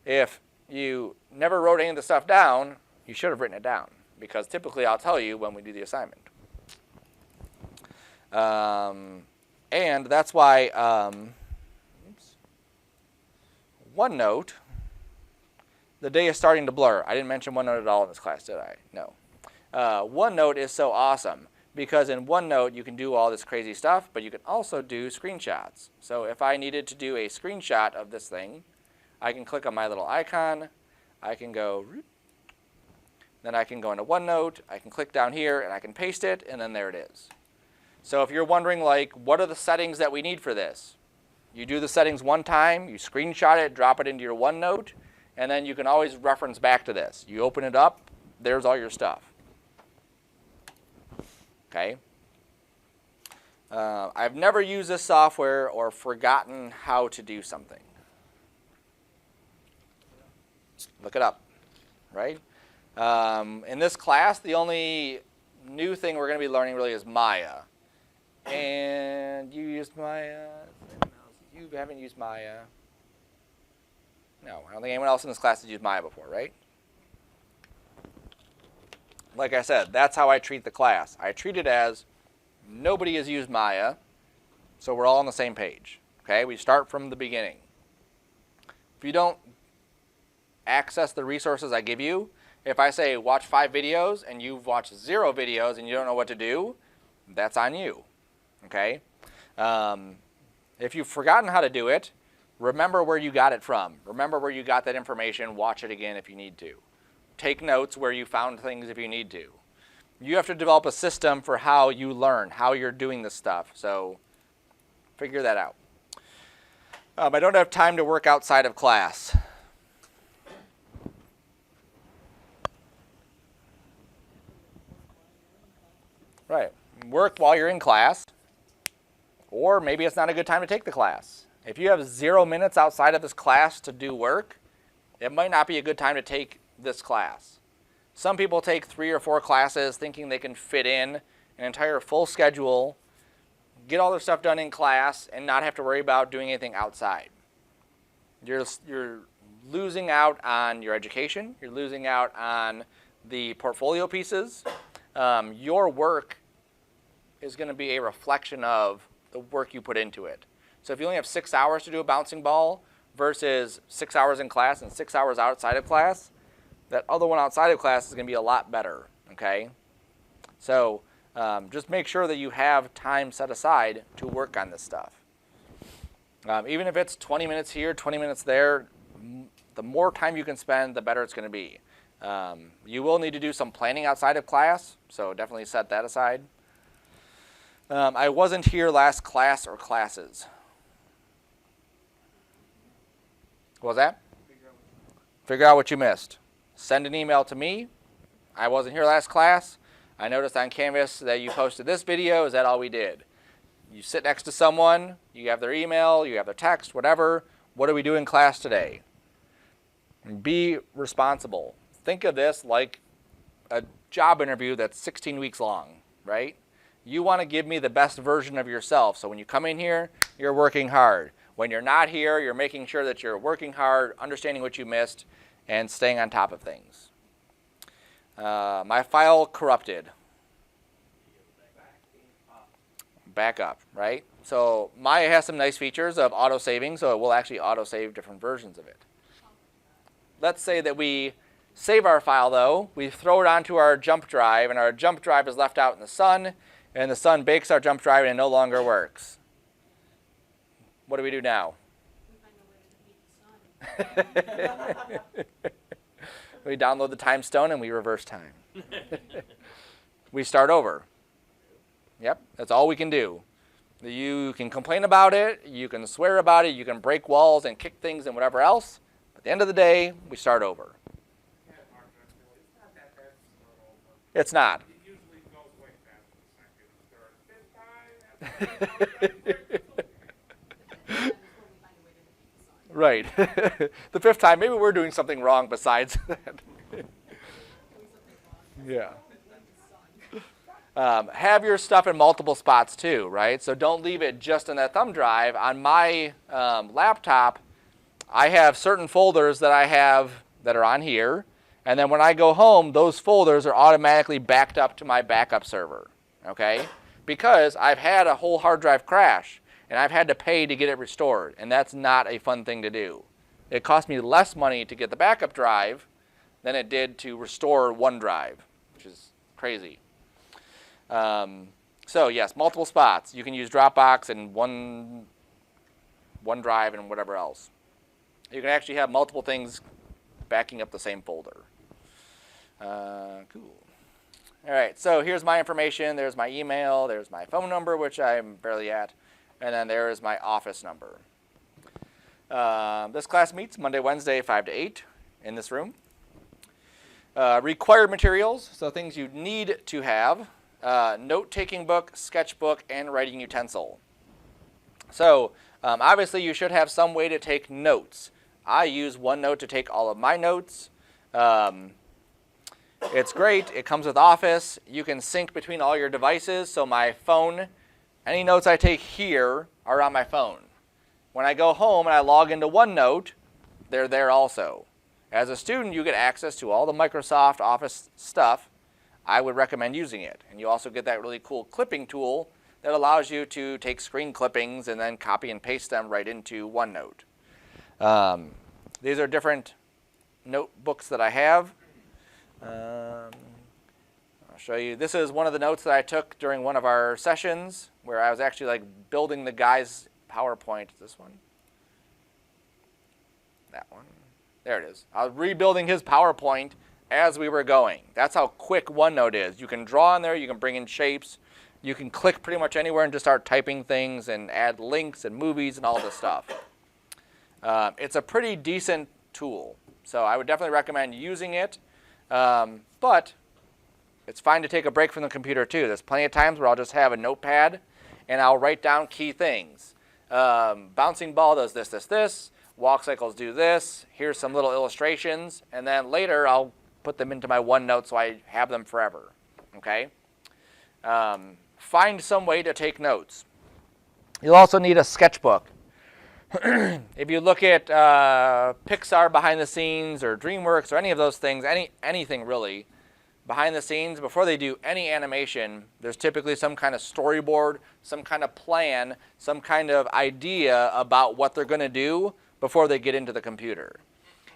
If you never wrote any of the stuff down, you should have written it down, because typically I'll tell you when we do the assignment. And that's why OneNote, the day is starting to blur. I didn't mention OneNote at all in this class, did I? No. OneNote is so awesome because in OneNote you can do all this crazy stuff, but you can also do screenshots. So if I needed to do a screenshot of this thing, I can click on my little icon. I can go, then I can go into OneNote. I can click down here and I can paste it, and then there it is. So if you're wondering, like, what are the settings that we need for this? You do the settings one time, you screenshot it, drop it into your OneNote, and then you can always reference back to this. You open it up, there's all your stuff. Okay? I've never used this software or forgotten how to do something. Look it up, right? In this class, the only new thing we're going to be learning really is Maya. And you used Maya. You haven't used Maya. No, I don't think anyone else in this class has used Maya before, right? Like I said, that's how I treat the class. I treat it as nobody has used Maya, so we're all on the same page. Okay, we start from the beginning. If you don't access the resources I give you, if I say watch 5 videos and you've watched 0 videos and you don't know what to do, that's on you. Okay? If you've forgotten how to do it, remember where you got it from. Remember where you got that information. Watch it again if you need to. Take notes where you found things if you need to. You have to develop a system for how you learn, how you're doing this stuff. So figure that out. I don't have time to work outside of class. Right. Work while you're in class, or maybe it's not a good time to take the class. If you have 0 minutes outside of this class to do work, it might not be a good time to take this class. Some people take 3 or 4 classes thinking they can fit in an entire full schedule, get all their stuff done in class, and not have to worry about doing anything outside. You're losing out on your education. You're losing out on the portfolio pieces. Your work is going to be a reflection of the work you put into it. So if you only have 6 hours to do a bouncing ball versus 6 hours in class and 6 hours outside of class, that other one outside of class is going to be a lot better, okay? So just make sure that you have time set aside to work on this stuff. Even if it's 20 minutes here, 20 minutes there, the more time you can spend, the better it's going to be. You will need to do some planning outside of class, so definitely set that aside. I wasn't here last class or classes. What was that? Figure out what you missed. Send an email to me. I wasn't here last class. I noticed on Canvas that you posted this video. Is that all we did? You sit next to someone. You have their email. You have their text, whatever. What do we do in class today? Be responsible. Think of this like a job interview that's 16 weeks long, right? You want to give me the best version of yourself. So when you come in here, you're working hard. When you're not here, you're making sure that you're working hard, understanding what you missed, and staying on top of things. My file corrupted. Back up, right? So Maya has some nice features of auto-saving, so it will actually auto-save different versions of it. Let's say that we save our file, though. We throw it onto our jump drive, and our jump drive is left out in the sun, and the sun bakes our jump drive, and it no longer works. What do we do now? We download the time stone, and we reverse time. We start over. Yep, that's all we can do. You can complain about it, you can swear about it, you can break walls and kick things and whatever else. But at the end of the day, we start over. It's not. It usually goes way past the second, third, fifth time. Right. The 5th time, maybe we're doing something wrong besides that. Yeah. Have your stuff in multiple spots too, right? So don't leave it just in that thumb drive. On my laptop, I have certain folders that I have that are on here. And then when I go home, those folders are automatically backed up to my backup server, okay? Because I've had a whole hard drive crash, and I've had to pay to get it restored, and that's not a fun thing to do. It cost me less money to get the backup drive than it did to restore one drive, which is crazy. So yes, multiple spots. You can use Dropbox and OneDrive and whatever else. You can actually have multiple things backing up the same folder. Cool. All right, so here's my information. There's my email. There's my phone number, which I'm barely at. And then there is my office number. This class meets Monday, Wednesday, 5 to 8 in this room. Required materials, so things you need to have. Note-taking book, sketchbook, and writing utensil. So obviously you should have some way to take notes. I use OneNote to take all of my notes. It's great. It comes with Office. You can sync between all your devices. So my phone, any notes I take here are on my phone. When I go home and I log into OneNote, they're there also. As a student, you get access to all the Microsoft Office stuff. I would recommend using it. And you also get that really cool clipping tool that allows you to take screen clippings and then copy and paste them right into OneNote. These are different notebooks that I have. I'll show you. This is one of the notes that I took during one of our sessions where I was actually like building the guy's PowerPoint. This one? That one. There it is. I was rebuilding his PowerPoint as we were going. That's how quick OneNote is. You can draw in there. You can bring in shapes. You can click pretty much anywhere and just start typing things and add links and movies and all this stuff. It's a pretty decent tool. So I would definitely recommend using it. But It's fine to take a break from the computer too. There's plenty of times where I'll just have a notepad and I'll write down key things. Bouncing ball does this, this, this. Walk cycles do this. Here's some little illustrations. And then later I'll put them into my OneNote so I have them forever. Okay? Find some way to take notes. You'll also need a sketchbook. If you look at Pixar behind the scenes or DreamWorks or any of those things, anything really, behind the scenes, before they do any animation, there's typically some kind of storyboard, some kind of plan, some kind of idea about what they're going to do before they get into the computer.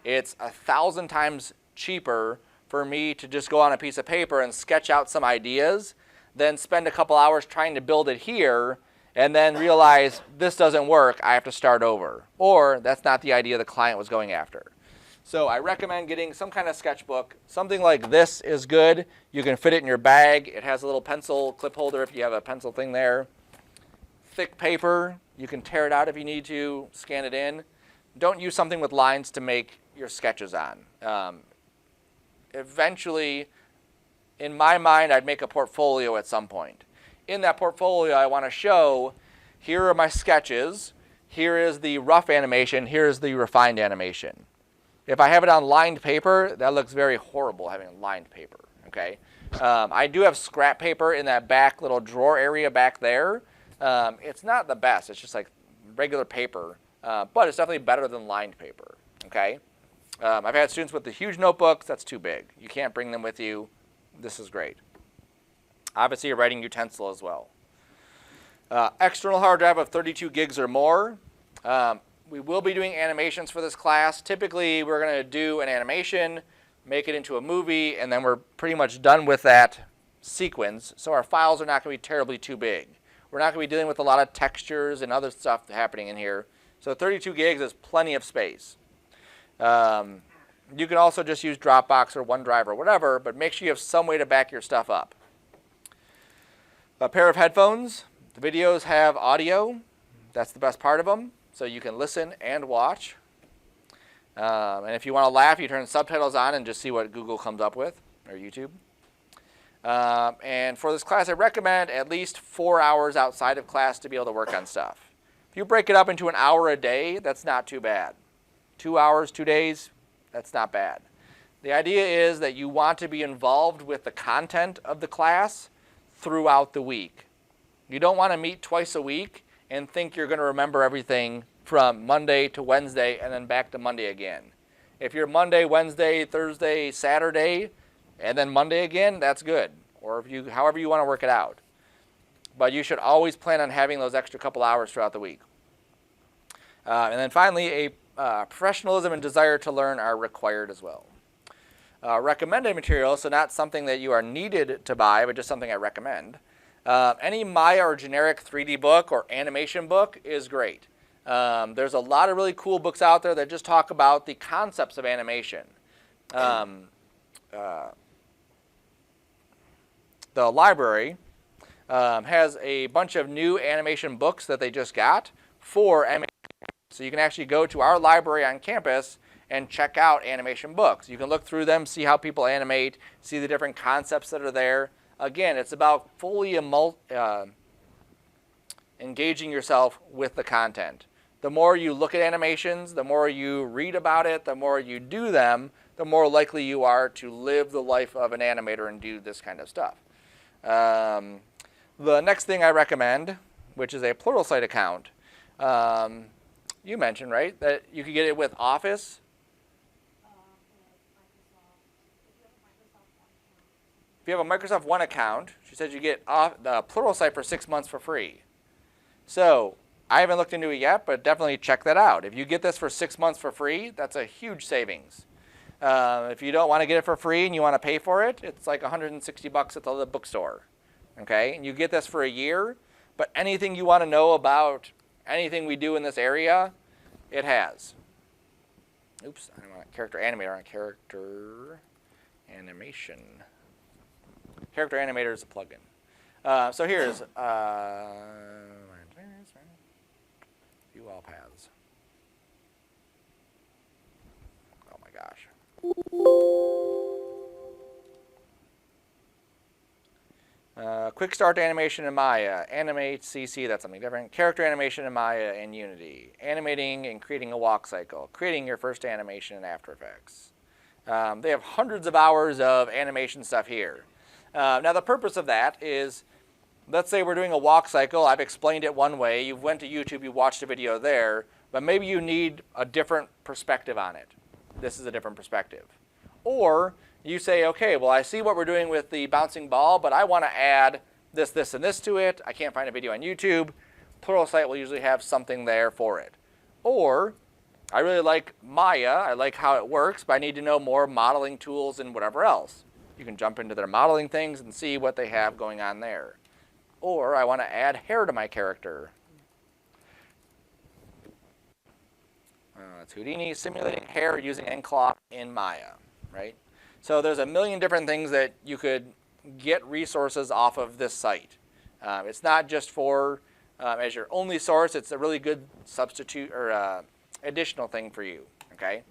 It's 1,000 times cheaper for me to just go on a piece of paper and sketch out some ideas than spend a couple hours trying to build it here and then realize this doesn't work, I have to start over. Or that's not the idea the client was going after. So I recommend getting some kind of sketchbook. Something like this is good. You can fit it in your bag. It has a little pencil clip holder if you have a pencil thing there. Thick paper. You can tear it out if you need to, scan it in. Don't use something with lines to make your sketches on. Eventually, in my mind, I'd make a portfolio at some point. In that portfolio, I want to show, here are my sketches. Here is the rough animation. Here is the refined animation. If I have it on lined paper, that looks very horrible having lined paper, okay? I do have scrap paper in that back little drawer area back there. It's not the best. It's just like regular paper, but it's definitely better than lined paper, okay? I've had students with the huge notebooks. That's too big. You can't bring them with you. This is great. Obviously, a writing utensil as well. External hard drive of 32 gigs or more. We will be doing animations for this class. Typically, we're going to do an animation, make it into a movie, and then we're pretty much done with that sequence. So our files are not going to be terribly too big. We're not going to be dealing with a lot of textures and other stuff happening in here. So 32 gigs is plenty of space. You can also just use Dropbox or OneDrive or whatever, but make sure you have some way to back your stuff up. A pair of headphones. The videos have audio. That's the best part of them. So you can listen and watch. And if you want to laugh, you turn subtitles on and just see what Google comes up with, or YouTube. And for this class, I recommend at least 4 hours outside of class to be able to work on stuff. If you break it up into an hour a day, that's not too bad. 2 hours, 2 days, that's not bad. The idea is that you want to be involved with the content of the class throughout the week. You don't want to meet twice a week and think you're going to remember everything from Monday to Wednesday and then back to Monday again. If you're Monday, Wednesday, Thursday, Saturday, and then Monday again, that's good. Or if you, however you want to work it out. But you should always plan on having those extra couple hours throughout the week. And then finally, professionalism and desire to learn are required as well. Recommended material, so not something that you are needed to buy, but just something I recommend. Any Maya or generic 3D book or animation book is great. There's a lot of really cool books out there that just talk about the concepts of animation. The library has a bunch of new animation books that they just got for animation. So you can actually go to our library on campus and check out animation books. You can look through them, see how people animate, see the different concepts that are there. Again, it's about fully engaging yourself with the content. The more you look at animations, the more you read about it, the more you do them, the more likely you are to live the life of an animator and do this kind of stuff. The next thing I recommend, which is a Pluralsight account, you mentioned, right, that you could get it with Office. If you have a Microsoft One account, she said you get the Pluralsight for 6 months for free. So I haven't looked into it yet, but definitely check that out. If you get this for 6 months for free, that's a huge savings. If you don't want to get it for free and you want to pay for it, it's like $160 at the bookstore. Okay, and you get this for a year, but anything you want to know about anything we do in this area, it has. Oops, I don't want character animator, I want character animation. Character Animator is a plugin. So here's view all paths. Oh my gosh. quick start animation in Maya, animate CC, that's something different. Character animation in Maya and Unity, animating and creating a walk cycle, creating your first animation in After Effects. They have hundreds of hours of animation stuff here. Now the purpose of that is, let's say we're doing a walk cycle. I've explained it one way. You went to YouTube, you watched a video there, but maybe you need a different perspective on it. This is a different perspective. Or you say, okay, well, I see what we're doing with the bouncing ball, but I want to add this, this, and this to it. I can't find a video on YouTube. Pluralsight will usually have something there for it. Or I really like Maya. I like how it works, but I need to know more modeling tools and whatever else. You can jump into their modeling things and see what they have going on there. Or I want to add hair to my character. It's Houdini simulating hair using NCloth in Maya, right? So there's a million different things that you could get resources off of this site. It's not just for as your only source. It's a really good substitute or additional thing for you. Okay.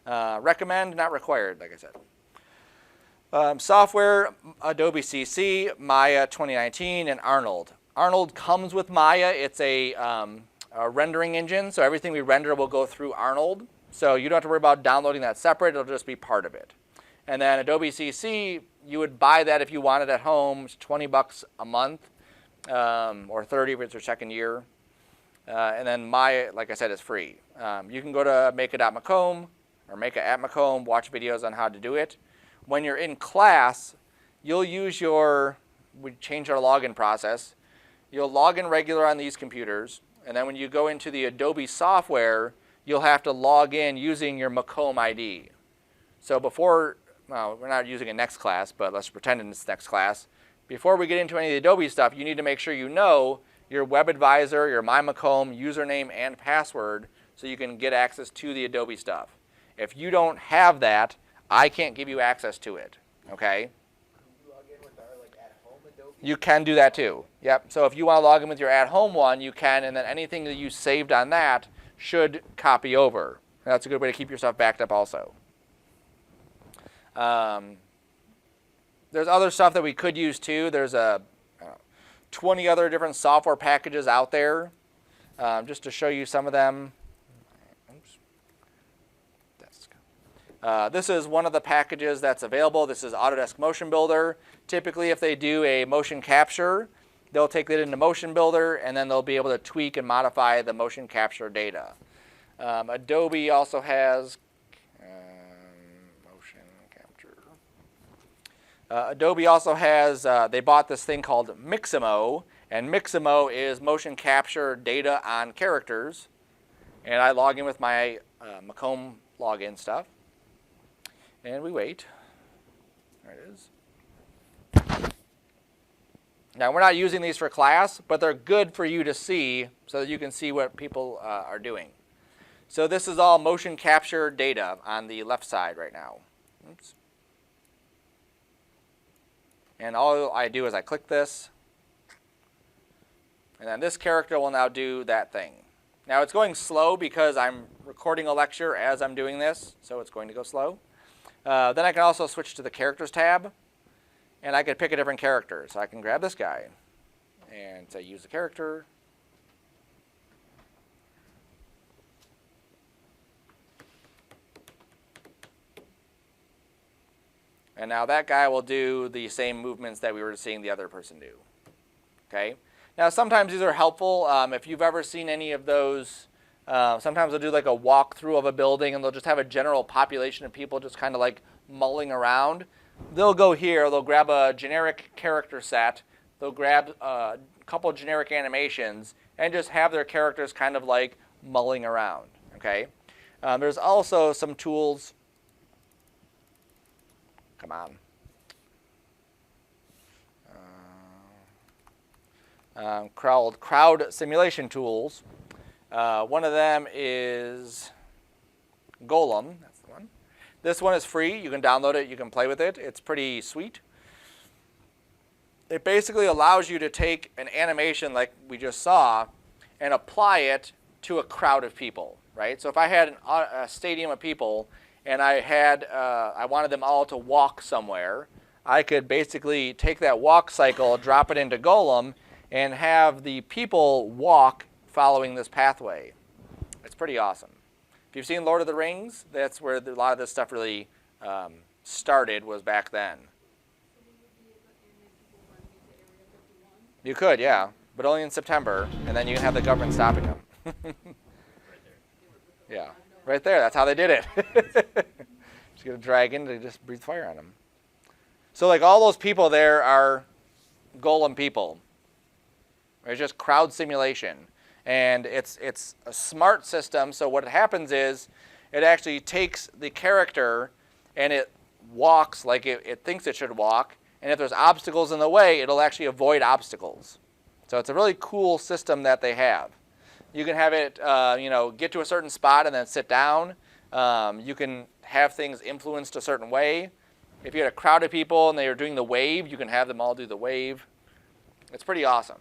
Recommend, not required, like I said. Software, Adobe CC, Maya 2019, and Arnold. Arnold comes with Maya. It's a rendering engine, so everything we render will go through Arnold. So you don't have to worry about downloading that separate. It'll just be part of it. And then Adobe CC, you would buy that if you want it at home. It's $20 a month, or $30 if it's your second year. And then Maya, like I said, is free. You can go to Make-a.Macomb or Make-a-at-Macomb, watch videos on how to do it. When you're in class, you'll use we changed our login process. You'll log in regular on these computers, and then when you go into the Adobe software, you'll have to log in using your Macomb ID. So before, well, we're not using it next class, but let's pretend it's next class. Before we get into any of the Adobe stuff, you need to make sure you know your WebAdvisor, your MyMacomb username and password so you can get access to the Adobe stuff. If you don't have that, I can't give you access to it, okay? Can we log in with our at-home Adobe? You can do that too. Yep. So if you want to log in with your at-home one, you can, and then anything that you saved on that should copy over. That's a good way to keep your stuff backed up also. There's other stuff that we could use too. There's 20 other different software packages out there. Just to show you some of them. This is one of the packages that's available. This is Autodesk Motion Builder. Typically, if they do a motion capture, they'll take that into Motion Builder, and then they'll be able to tweak and modify the motion capture data. Adobe also has motion capture. Adobe also has, they bought this thing called Mixamo, and Mixamo is motion capture data on characters. And I log in with my Macomb login stuff. And we wait. There it is. Now, we're not using these for class, but they're good for you to see so that you can see what people are doing. So this is all motion capture data on the left side right now. Oops. And all I do is I click this. And then this character will now do that thing. Now, it's going slow because I'm recording a lecture as I'm doing this, so it's going to go slow. Then I can also switch to the Characters tab, and I could pick a different character. So I can grab this guy and say Use the Character. And now that guy will do the same movements that we were seeing the other person do. Okay. Now sometimes these are helpful. If you've ever seen any of those, sometimes they'll do like a walkthrough of a building, and they'll just have a general population of people just kind of like mulling around. They'll go here, they'll grab a generic character set, they'll grab a couple generic animations, and just have their characters kind of like mulling around. Okay. There's also some tools. Come on. Crowd simulation tools. One of them is Golem. That's the one. This one is free. You can download it. You can play with it. It's pretty sweet. It basically allows you to take an animation like we just saw and apply it to a crowd of people, right? So if I had a stadium of people and I wanted them all to walk somewhere, I could basically take that walk cycle, drop it into Golem, and have the people walk following this pathway. It's pretty awesome. If you've seen Lord of the Rings, that's where a lot of this stuff really started, was back then. You could, yeah, but only in September, and then you can have the government stopping them. Yeah, right there. That's how they did it. Just get a dragon to just breathe fire on them. So like all those people there are Golem people. It's just crowd simulation. And it's a smart system, so what happens is it actually takes the character and it walks like it thinks it should walk, and if there's obstacles in the way, it'll actually avoid obstacles. So it's a really cool system that they have. You can have it get to a certain spot and then sit down. You can have things influenced a certain way. If you had a crowd of people and they were doing the wave, you can have them all do the wave. It's pretty awesome.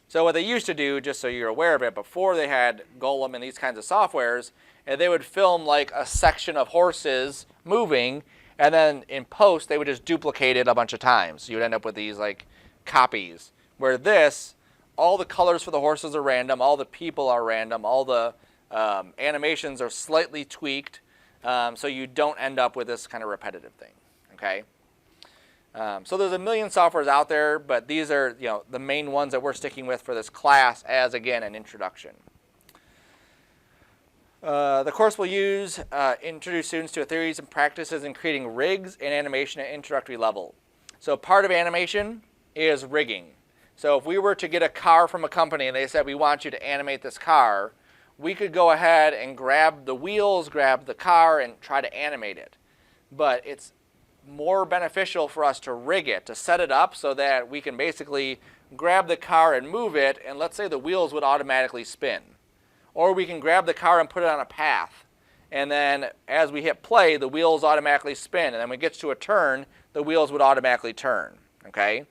So what they used to do, just so you're aware of it, before they had Golem and these kinds of softwares, and they would film like a section of horses moving, and then in post they would just duplicate it a bunch of times. So you would end up with these like copies. Where this, all the colors for the horses are random, all the people are random, all the animations are slightly tweaked, so you don't end up with this kind of repetitive thing. Okay. So there's a million softwares out there, but these are the main ones that we're sticking with for this class as, again, an introduction. The course will introduce students to theories and practices in creating rigs and animation at introductory level. So part of animation is rigging. So if we were to get a car from a company and they said, we want you to animate this car, we could go ahead and grab the wheels, grab the car, and try to animate it. But it's more beneficial for us to rig it, to set it up so that we can basically grab the car and move it, and let's say the wheels would automatically spin. Or we can grab the car and put it on a path, and then as we hit play, the wheels automatically spin, and then when it gets to a turn, the wheels would automatically turn. Okay?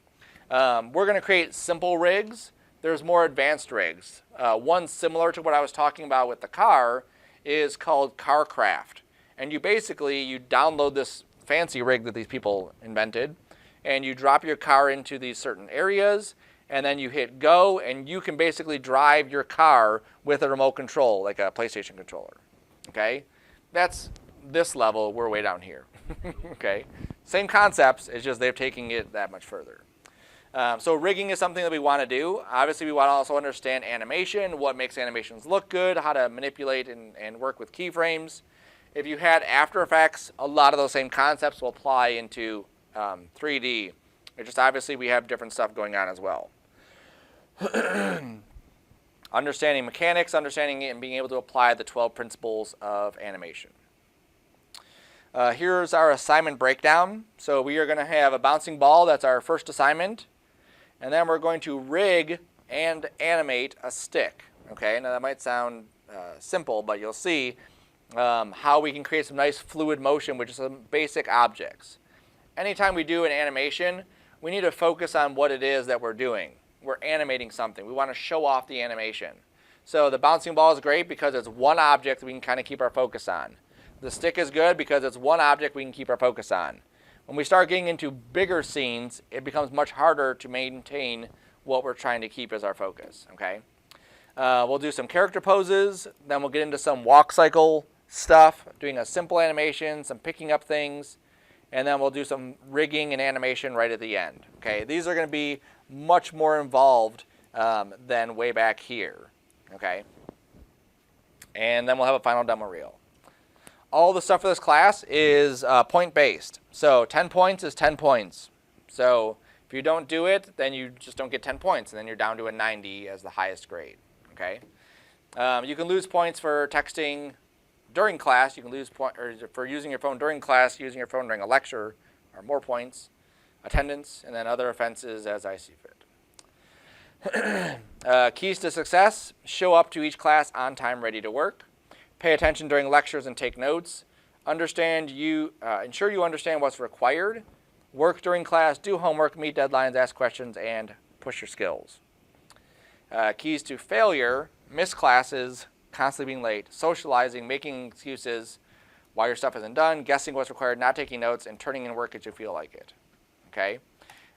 We're going to create simple rigs. There's more advanced rigs. One similar to what I was talking about with the car is called CarCraft. And you download this fancy rig that these people invented, and you drop your car into these certain areas, and then you hit go, and you can basically drive your car with a remote control, like a PlayStation controller. Okay? That's this level. We're way down here. Okay? Same concepts, it's just they're taking it that much further. So rigging is something that we want to do. Obviously, we want to also understand animation, what makes animations look good, how to manipulate and work with keyframes. If you had After Effects, a lot of those same concepts will apply into 3D. It's just obviously we have different stuff going on as well. Understanding mechanics, understanding it, and being able to apply the 12 principles of animation. Here's our assignment breakdown. So we are going to have a bouncing ball. That's our first assignment. And then we're going to rig and animate a stick. Okay, now that might sound simple, but you'll see how we can create some nice fluid motion with just some basic objects. Anytime we do an animation, we need to focus on what it is that we're doing. We're animating something. We want to show off the animation. So the bouncing ball is great because it's one object that we can kind of keep our focus on. The stick is good because it's one object we can keep our focus on. When we start getting into bigger scenes, it becomes much harder to maintain what we're trying to keep as our focus. Okay? We'll do some character poses, then we'll get into some walk cycle stuff, doing a simple animation, some picking up things, and then we'll do some rigging and animation right at the end. Okay, these are going to be much more involved than way back here. Okay, and then we'll have a final demo reel. All the stuff for this class is point-based. So 10 points is 10 points. So if you don't do it, then you just don't get 10 points, and then you're down to a 90 as the highest grade. Okay, you can lose points for texting during class. You can lose points for using your phone during class, using your phone during a lecture, or more points, attendance, and then other offenses as I see fit. Keys to success: show up to each class on time, ready to work. Pay attention during lectures and take notes. Ensure you understand what's required. Work during class, do homework, meet deadlines, ask questions, and push your skills. Keys to failure: miss classes, constantly being late, socializing, making excuses, why your stuff isn't done, guessing what's required, not taking notes, and turning in work as you feel like it. Okay?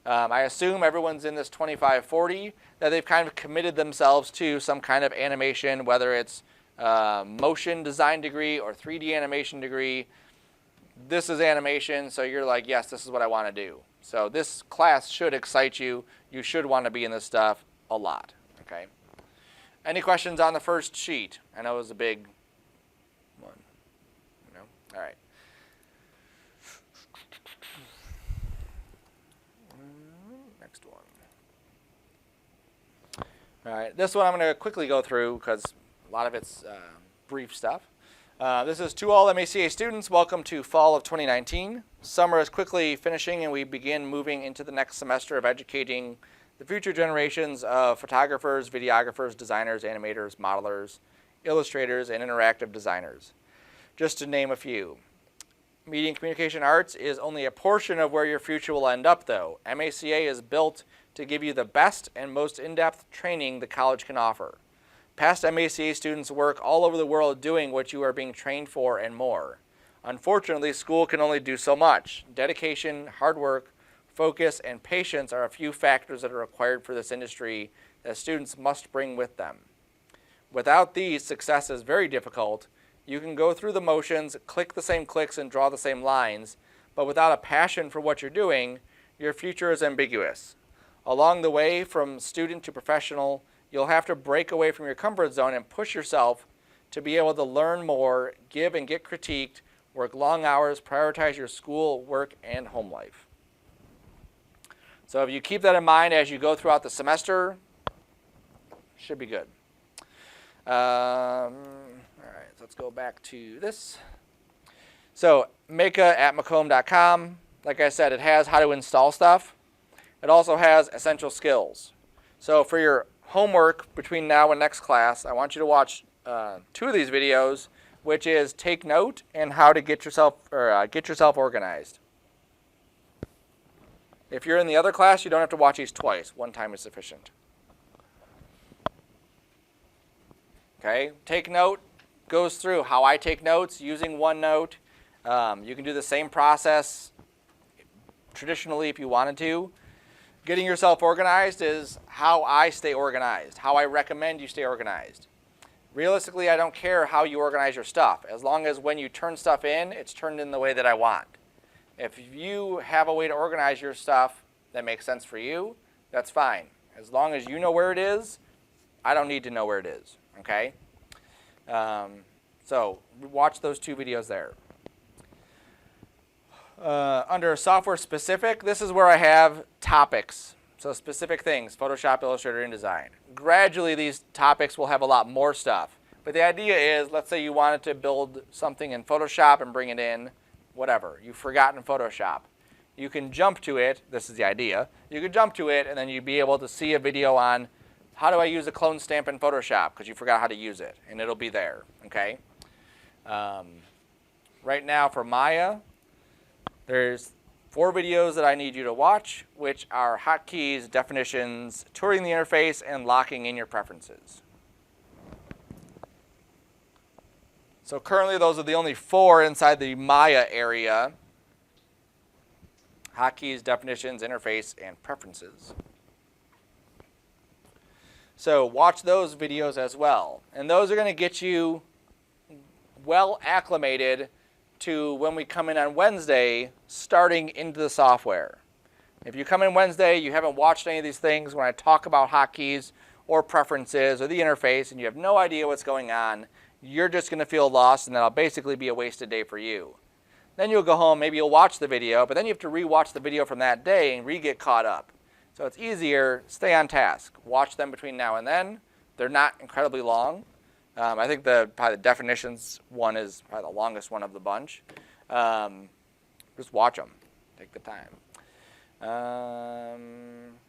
I assume everyone's in this 25-40 that they've kind of committed themselves to some kind of animation, whether it's motion design degree or 3D animation degree. This is animation, so you're like, yes, this is what I want to do. So this class should excite you. You should want to be in this stuff a lot. Okay? Any questions on the first sheet? I know it was a big one. No? All right. Next one. All right. This one I'm going to quickly go through because a lot of it's brief stuff. This is to all MACA students. Welcome to fall of 2019. Summer is quickly finishing and we begin moving into the next semester of educating the future generations of photographers, videographers, designers, animators, modelers, illustrators, and interactive designers. Just to name a few. Media and Communication Arts is only a portion of where your future will end up, though. MACA is built to give you the best and most in-depth training the college can offer. Past MACA students work all over the world doing what you are being trained for and more. Unfortunately, school can only do so much. Dedication, hard work, focus, and patience are a few factors that are required for this industry that students must bring with them. Without these, success is very difficult. You can go through the motions, click the same clicks, and draw the same lines, but without a passion for what you're doing, your future is ambiguous. Along the way, from student to professional, you'll have to break away from your comfort zone and push yourself to be able to learn more, give and get critiqued, work long hours, prioritize your school, work, and home life. So if you keep that in mind as you go throughout the semester, should be good. All right, so let's go back to this. So Meka at Macomb.com, like I said, it has how to install stuff. It also has essential skills. So for your homework between now and next class, I want you to watch 2 of these videos, which is Take Note and How to Get Yourself Organized. If you're in the other class, you don't have to watch these twice. One time is sufficient. Okay, Take Note goes through how I take notes using OneNote. You can do the same process traditionally if you wanted to. Getting yourself organized is how I stay organized, how I recommend you stay organized. Realistically, I don't care how you organize your stuff, as long as when you turn stuff in, it's turned in the way that I want. If you have a way to organize your stuff that makes sense for you, that's fine. As long as you know where it is, I don't need to know where it is, okay? So watch those 2 videos there. Under software specific, this is where I have topics. So specific things, Photoshop, Illustrator, InDesign. Gradually, these topics will have a lot more stuff. But the idea is, let's say you wanted to build something in Photoshop and bring it in, whatever. You've forgotten Photoshop. You can jump to it. This is the idea. You can jump to it, and then you'd be able to see a video on how do I use a clone stamp in Photoshop, because you forgot how to use it, and it'll be there, okay? Right now for Maya, there's 4 videos that I need you to watch, which are hotkeys, definitions, touring the interface, and locking in your preferences. So currently those are the only 4 inside the Maya area. Hotkeys, definitions, interface, and preferences. So watch those videos as well. And those are going to get you well acclimated to when we come in on Wednesday, starting into the software. If you come in Wednesday, you haven't watched any of these things, when I talk about hotkeys or preferences or the interface, and you have no idea what's going on, you're just going to feel lost, and that'll basically be a wasted day for you. Then you'll go home, maybe you'll watch the video, but then you have to re-watch the video from that day and re-get caught up. So it's easier, stay on task. Watch them between now and then. They're not incredibly long. I think probably the definitions one is probably the longest one of the bunch. Just watch them. Take the time. All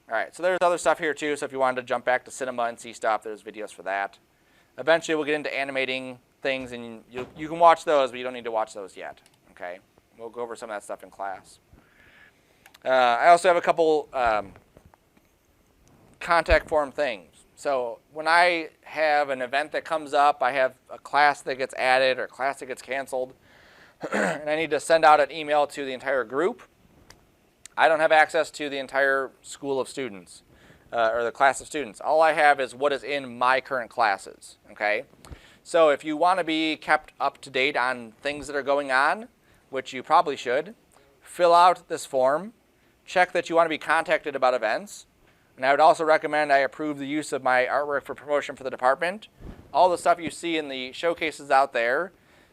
right, so there's other stuff here too. So if you wanted to jump back to cinema and see stuff, there's videos for that. Eventually we'll get into animating things, and you can watch those, but you don't need to watch those yet. Okay, we'll go over some of that stuff in class. I also have a couple contact form things. So when I have an event that comes up, I have a class that gets added or a class that gets canceled, and I need to send out an email to the entire group, I don't have access to the entire school of students or the class of students. All I have is what is in my current classes, okay? So if you want to be kept up to date on things that are going on, which you probably should, fill out this form, check that you want to be contacted about events, and I would also recommend I approve the use of my artwork for promotion for the department. All the stuff you see in the showcases out there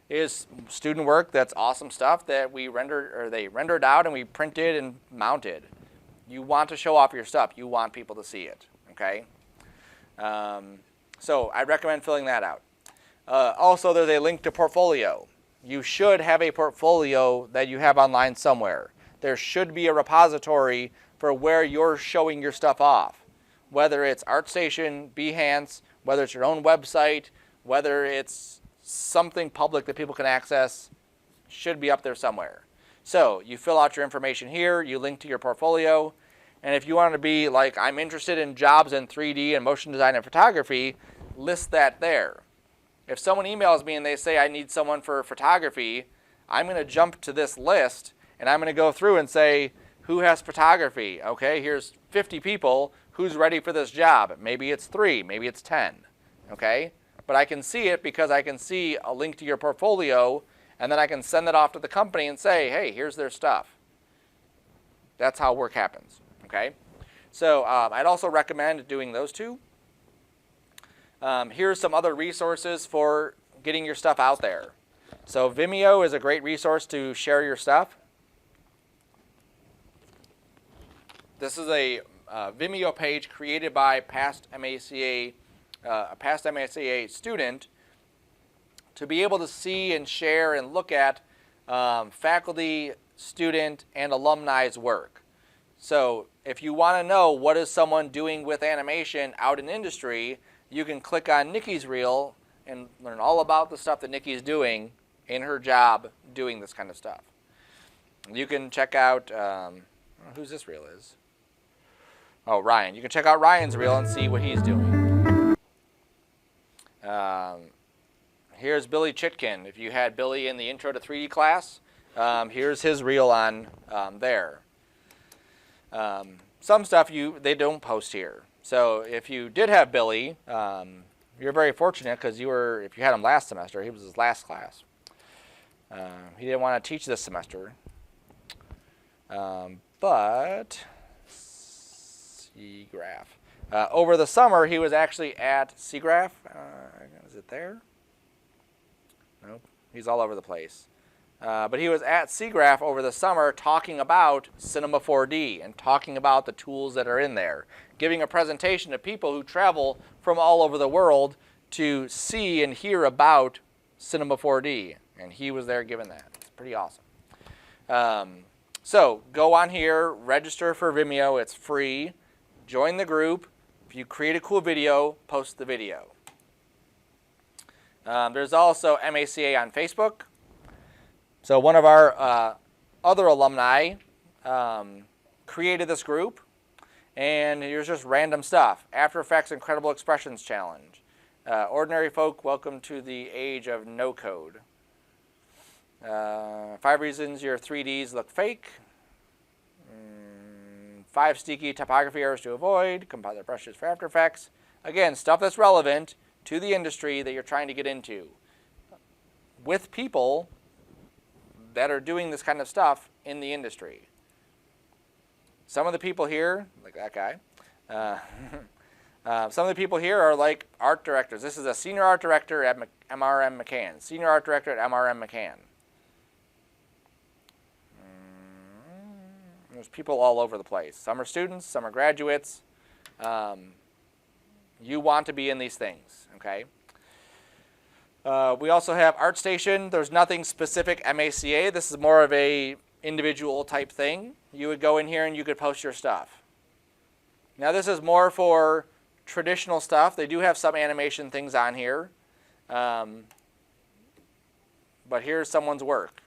is student work. That's awesome stuff that we rendered, or they rendered out and we printed and mounted. You want to show off your stuff. You want people to see it, okay? So I recommend filling that out. Also, there's a link to portfolio. You should have a portfolio that you have online somewhere. There should be a repository for where you're showing your stuff off, whether it's ArtStation, Behance, whether it's your own website, whether it's something public that people can access, should be up there somewhere. So you fill out your information here, you link to your portfolio, and if you want to be like, I'm interested in jobs in 3D and motion design and photography, list that there. If someone emails me and they say I need someone for photography, I'm going to jump to this list and I'm going to go through and say, who has photography? Okay, here's 50 people. Who's ready for this job? Maybe it's 3, maybe it's 10. Okay? But I can see it because I can see a link to your portfolio, and then I can send that off to the company and say, hey, here's their stuff. That's how work happens. Okay? So I'd also recommend doing those two. Here's some other resources for getting your stuff out there. So Vimeo is a great resource to share your stuff. This is a Vimeo page created by a past MACA student to be able to see and share and look at faculty, student, and alumni's work. So if you want to know what is someone doing with animation out in industry, you can click on Nikki's reel and learn all about the stuff that Nikki's doing in her job doing this kind of stuff. You can check out, I don't know whose this reel is. Oh, Ryan. You can check out Ryan's reel and see what he's doing. Here's Billy Chitkin. If you had Billy in the Intro to 3D class, here's his reel on there. Some stuff they don't post here. So if you did have Billy, you're very fortunate because if you had him last semester, he was his last class. He didn't want to teach this semester. But SeaGraph. Over the summer, he was actually at SeaGraph. Is it there? Nope. He's all over the place. But he was at SeaGraph over the summer talking about Cinema 4D and talking about the tools that are in there, giving a presentation to people who travel from all over the world to see and hear about Cinema 4D. And he was there giving that. It's pretty awesome. So go on here, register for Vimeo. It's free. Join the group. If you create a cool video, post the video. There's also MACA on Facebook. So one of our other alumni created this group, and here's just random stuff. After Effects Incredible Expressions Challenge. Ordinary folk, welcome to the age of no code. 5 reasons your 3Ds look fake. 5 sneaky typography errors to avoid. Composite brushes for After Effects. Again, stuff that's relevant to the industry that you're trying to get into, with people that are doing this kind of stuff in the industry. Some of the people here, like that guy, some of the people here are like art directors. This is a senior art director at MRM McCann. Senior art director at MRM McCann. There's people all over the place. Some are students, some are graduates. You want to be in these things, okay? We also have ArtStation. There's nothing specific MACA. This is more of a individual type thing. You would go in here and you could post your stuff. Now this is more for traditional stuff. They do have some animation things on here. But here's someone's work.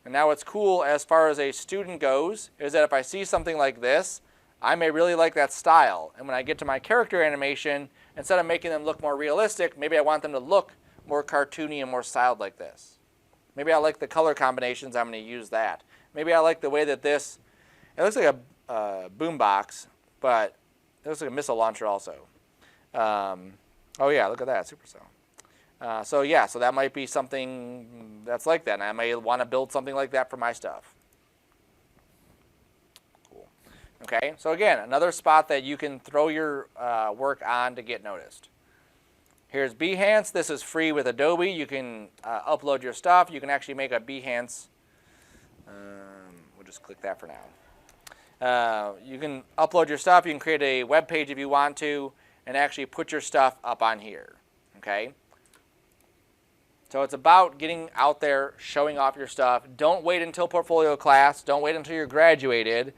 And now what's cool as far as a student goes is that if I see something like this, I may really like that style. And when I get to my character animation, instead of making them look more realistic, maybe I want them to look more cartoony and more styled like this. Maybe I like the color combinations. I'm going to use that. Maybe I like the way that this, it looks like a boom box, but it looks like a missile launcher also. Oh yeah, look at that, supercell. So yeah, so that might be something that's like that. And I may want to build something like that for my stuff. Cool. Okay, so again, another spot that you can throw your work on to get noticed. Here's Behance. This is free with Adobe. You can upload your stuff. You can actually make a Behance. We'll just click that for now. You can upload your stuff. You can create a web page if you want to, and actually put your stuff up on here. Okay. So it's about getting out there, showing off your stuff. Don't wait until portfolio class. Don't wait until you're graduated.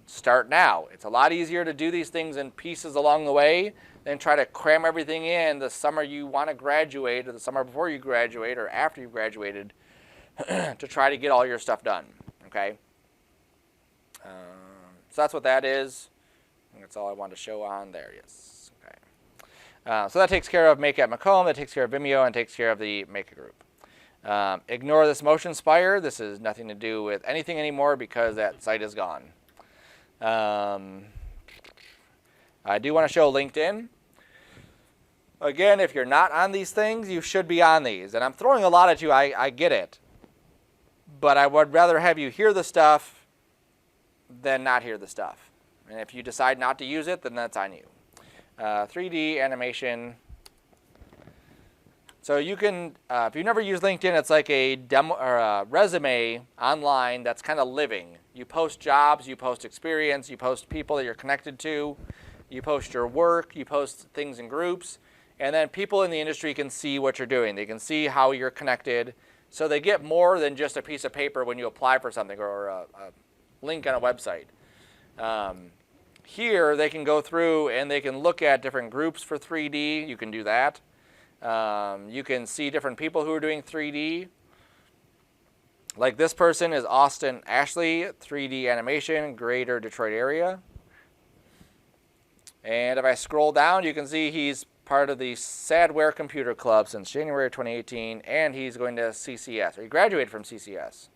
Start now. It's a lot easier to do these things in pieces along the way than try to cram everything in the summer you want to graduate or the summer before you graduate or after you've graduated to try to get all your stuff done. Okay? So that's what that is. And that's all I wanted to show on there. Yes. Okay. So that takes care of Make at Macomb, that takes care of Vimeo, and takes care of the Make a Group. Ignore this Motion Spire. This is nothing to do with anything anymore because that site is gone. I do want to show LinkedIn. Again, if you're not on these things, you should be on these. And I'm throwing a lot at you. I get it. But I would rather have you hear the stuff than not hear the stuff. And if you decide not to use it, then that's on you. 3D animation. So you can, if you've never used LinkedIn, it's like a demo or a resume online that's kind of living. You post jobs, you post experience, you post people that you're connected to, you post your work, you post things in groups, and then people in the industry can see what you're doing. They can see how you're connected. So they get more than just a piece of paper when you apply for something or a link on a website. Here they can go through and they can look at different groups for 3D. You can do that. You can see different people who are doing 3D. Like this person is Austin Ashley, 3D animation, Greater Detroit area. And if I scroll down, you can see he's part of the Sadware Computer Club since January 2018, and he's going to CCS, or he graduated from CCS.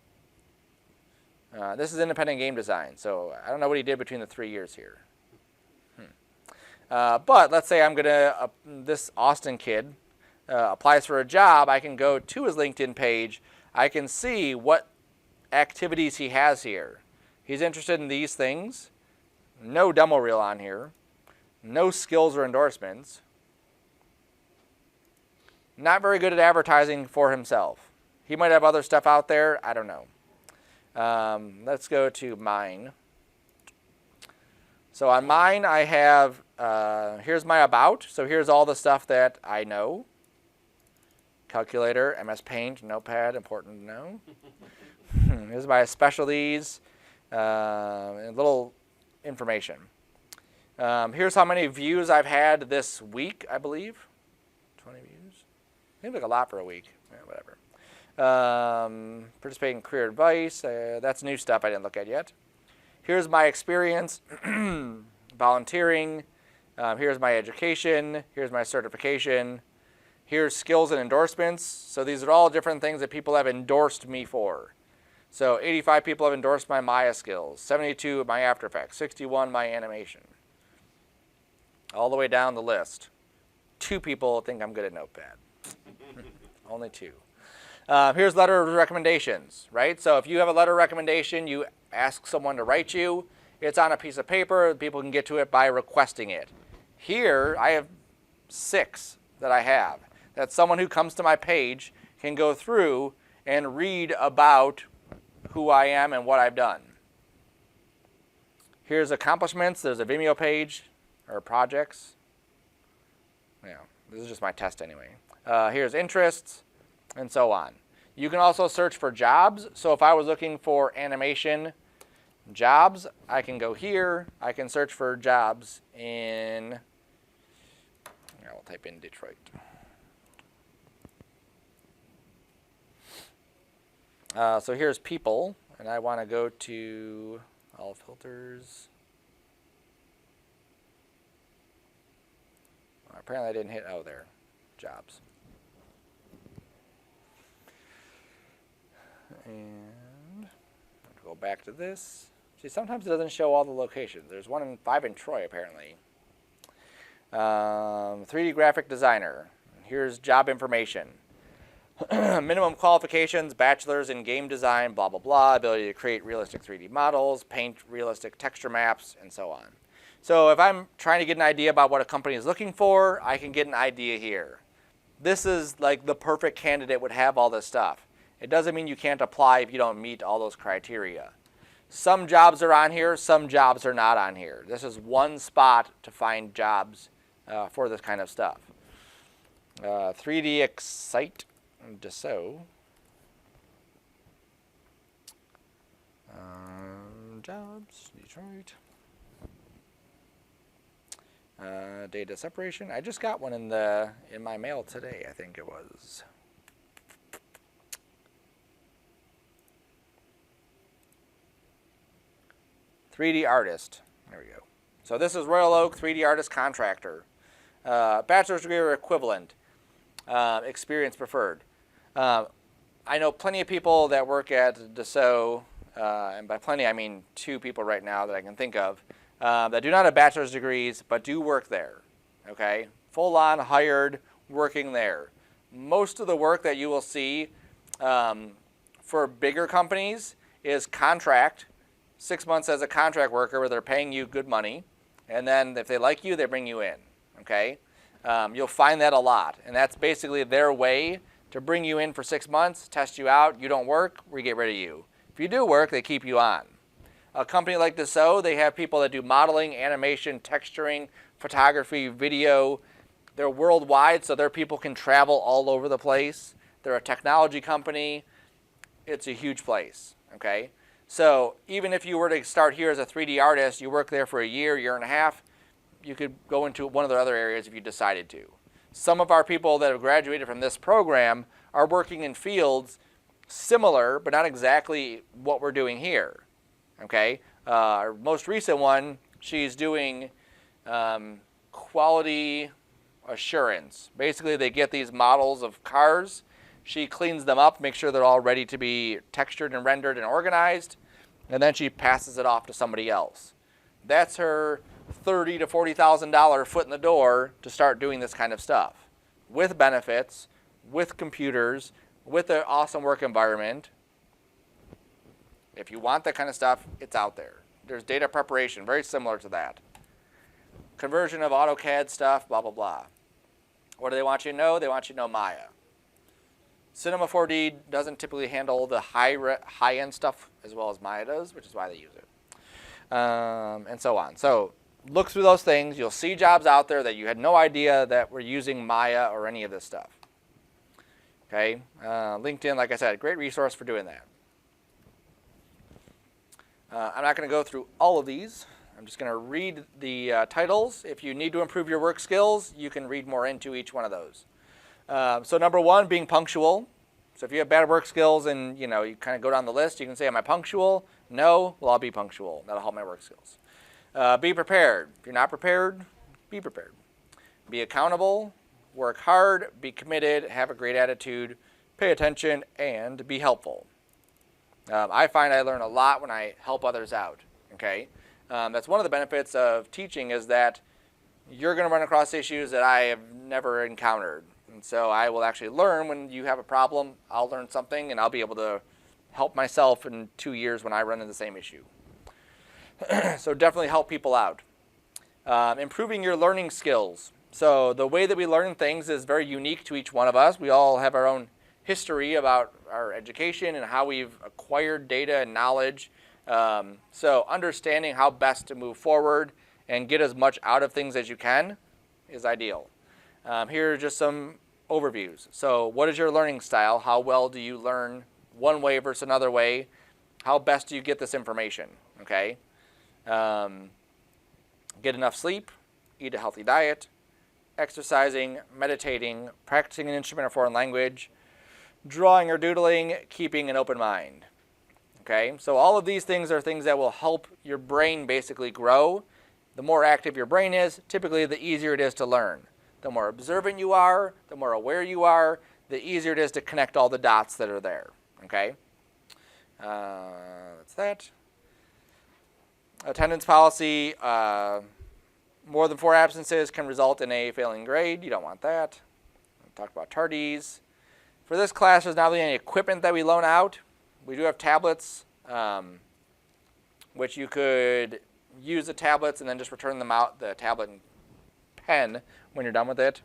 This is independent game design, so I don't know what he did between the 3 years here. But let's say I'm going to, this Austin kid applies for a job. I can go to his LinkedIn page. I can see what activities he has here. He's interested in these things. No demo reel on here. No skills or endorsements. Not very good at advertising for himself. He might have other stuff out there. I don't know. Let's go to mine. So on mine, I have, here's my about. So here's all the stuff that I know. Calculator, MS Paint, Notepad, important to know. Here's my specialties, and little information. Here's how many views I've had this week, I believe. 20 views. Seems like a lot for a week. Yeah, whatever. Participate in career advice. That's new stuff I didn't look at yet. Here's my experience. Volunteering. Here's my education. Here's my certification. Here's skills and endorsements. So these are all different things that people have endorsed me for. So 85 people have endorsed my Maya skills. 72 my After Effects. 61 my animation. All the way down the list. 2 people think I'm good at Notepad. Only 2. Here's letter of recommendations, right? So if you have a letter of recommendation, you ask someone to write you. It's on a piece of paper. People can get to it by requesting it. Here, I have 6 that I have. That someone who comes to my page can go through and read about who I am and what I've done. Here's accomplishments. There's a Vimeo page, or projects. Yeah, this is just my test anyway. Here's interests, and so on. You can also search for jobs. So if I was looking for animation jobs, I can go here. I can search for jobs in, I will type in Detroit. So here's people, and I want to go to all filters. Apparently I didn't hit, oh there, jobs. And go back to this. See, sometimes it doesn't show all the locations. There's 5 in Troy, apparently. 3D graphic designer. Here's job information. Minimum qualifications, bachelor's in game design, blah, blah, blah. Ability to create realistic 3D models, paint realistic texture maps, and so on. So if I'm trying to get an idea about what a company is looking for, I can get an idea here. This is like the perfect candidate would have all this stuff. It doesn't mean you can't apply if you don't meet all those criteria. Some jobs are on here, some jobs are not on here. This is one spot to find jobs for this kind of stuff. 3D Excite Dassault. Jobs, Detroit. Data separation. I just got one in my mail today, I think it was. .3D artist. There we go. So this is Royal Oak 3D artist contractor. Bachelor's degree or equivalent. Experience preferred. I know plenty of people that work at Dassault, and by plenty I mean 2 people right now that I can think of, that do not have bachelor's degrees but do work there. Okay? Full on hired working there. Most of the work that you will see for bigger companies is contract. 6 months as a contract worker where they're paying you good money, and then if they like you, they bring you in. Okay? You'll find that a lot, and that's basically their way to bring you in for 6 months, test you out. You don't work, we get rid of you. If you do work, they keep you on. A company like Dassault, they have people that do modeling, animation, texturing, photography, video. They're worldwide, so their people can travel all over the place. They're a technology company. It's a huge place. Okay? So even if you were to start here as a 3D artist, you work there for a year, year and a half, you could go into one of the other areas if you decided to. Some of our people that have graduated from this program are working in fields similar, but not exactly what we're doing here. Okay? Our most recent one, she's doing quality assurance. Basically, they get these models of cars. She cleans them up, makes sure they're all ready to be textured and rendered and organized, and then she passes it off to somebody else. That's her $30,000 to $40,000 foot in the door to start doing this kind of stuff, with benefits, with computers, with an awesome work environment. If you want that kind of stuff, it's out there. There's data preparation, very similar to that. Conversion of AutoCAD stuff, blah, blah, blah. What do they want you to know? They want you to know Maya. Cinema 4D doesn't typically handle the high-end stuff as well as Maya does, which is why they use it. And so on. So look through those things. You'll see jobs out there that you had no idea that were using Maya or any of this stuff. Okay? LinkedIn, like I said, great resource for doing that. I'm not going to go through all of these. I'm just going to read the titles. If you need to improve your work skills, you can read more into each one of those. So number 1, being punctual. So if you have bad work skills and you kind of go down the list, you can say, am I punctual? No. Well, I'll be punctual. That'll help my work skills. Be prepared. If you're not prepared, be prepared. Be accountable. Work hard. Be committed. Have a great attitude. Pay attention. And be helpful. I find I learn a lot when I help others out. Okay? That's one of the benefits of teaching is that you're going to run across issues that I have never encountered. And so I will actually learn when you have a problem. I'll learn something, and I'll be able to help myself in 2 years when I run into the same issue. So definitely help people out. Improving your learning skills. So the way that we learn things is very unique to each one of us. We all have our own history about our education and how we've acquired data and knowledge. So understanding how best to move forward and get as much out of things as you can is ideal. Here are just some overviews. So what is your learning style? How well do you learn one way versus another way? How best do you get this information? Okay. Get enough sleep, eat a healthy diet, exercising, meditating, practicing an instrument or foreign language, drawing or doodling, keeping an open mind. Okay, so all of these things are things that will help your brain basically grow. The more active your brain is, typically the easier it is to learn. The more observant you are, the more aware you are, the easier it is to connect all the dots that are there. Okay? That's that. Attendance policy. More than 4 absences can result in a failing grade. You don't want that. Talk about tardies. For this class, there's not really any equipment that we loan out. We do have tablets, which you could use the tablets and then just return them out, the tablet and pen, when you're done with it.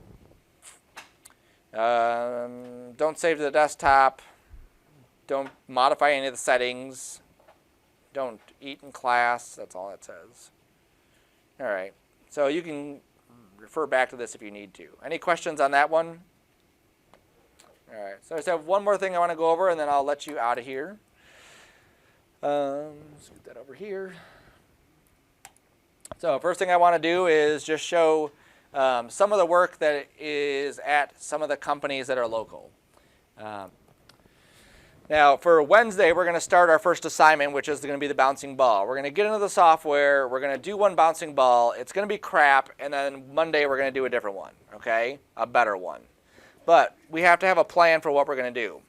Don't save to the desktop. Don't modify any of the settings. Don't eat in class. That's all it says. All right. So you can refer back to this if you need to. Any questions on that one? All right. So I just have one more thing I want to go over, and then I'll let you out of here. Let's get that over here. So first thing I want to do is just show some of the work that is at some of the companies that are local. Now, for Wednesday, we're going to start our first assignment, which is going to be the bouncing ball. We're going to get into the software. We're going to do one bouncing ball. It's going to be crap, and then Monday we're going to do a different one, okay? A better one. But we have to have a plan for what we're going to do.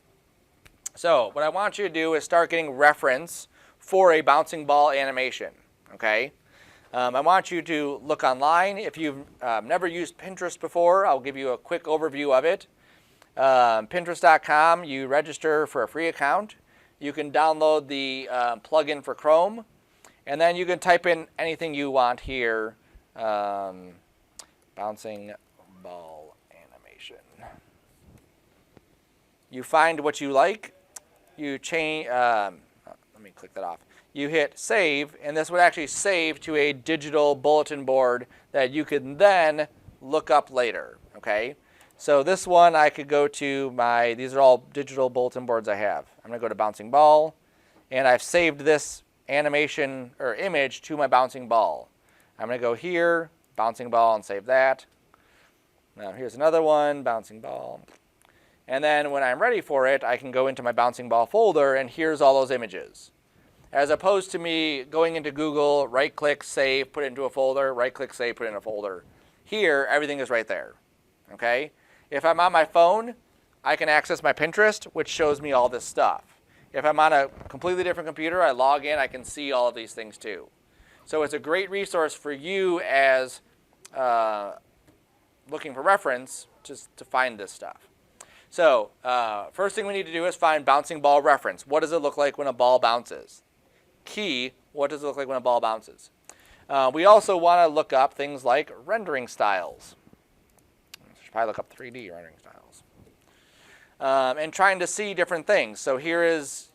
So what I want you to do is start getting reference for a bouncing ball animation, okay? I want you to look online. If you've never used Pinterest before, I'll give you a quick overview of it. Pinterest.com, you register for a free account. You can download the plugin for Chrome, and then you can type in anything you want here. Bouncing ball animation. You find what you like. You change. Let me click that off. You hit save, and this would actually save to a digital bulletin board that you can then look up later. Okay. So this one I could go to my, these are all digital bulletin boards I have. I'm going to go to bouncing ball, and I've saved this animation or image to my bouncing ball. I'm going to go here, bouncing ball, and save that. Now here's another one, bouncing ball. And then when I'm ready for it, I can go into my bouncing ball folder, and here's all those images. As opposed to me going into Google, right-click, save, put it into a folder, right-click, save, put it in a folder. Here, everything is right there. Okay? If I'm on my phone, I can access my Pinterest, which shows me all this stuff. If I'm on a completely different computer, I log in, I can see all of these things too. So it's a great resource for you as looking for reference just to find this stuff. So first thing we need to do is find bouncing ball reference. What does it look like when a ball bounces? Key, what does it look like when a ball bounces? We also want to look up things like rendering styles. Should probably look up 3D rendering styles. And trying to see different things. So here is,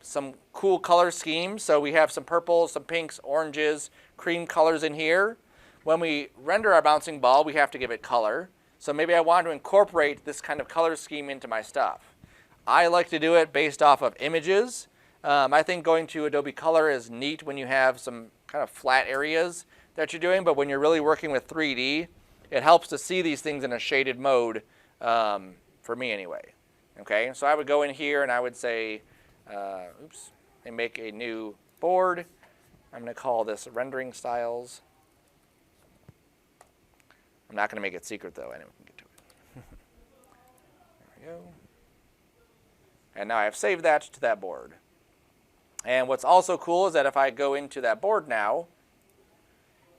some cool color schemes. So we have some purples, some pinks, oranges, cream colors in here. When we render our bouncing ball, we have to give it color. So maybe I want to incorporate this kind of color scheme into my stuff. I like to do it based off of images. I think going to Adobe Color is neat when you have some kind of flat areas that you're doing, but when you're really working with 3D, it helps to see these things in a shaded mode, for me anyway. Okay, so I would go in here and I would say, and make a new board. I'm going to call this rendering styles. I'm not going to make it secret though, anyone can get to it. There we go. And now I've saved that to that board. And what's also cool is that if I go into that board now,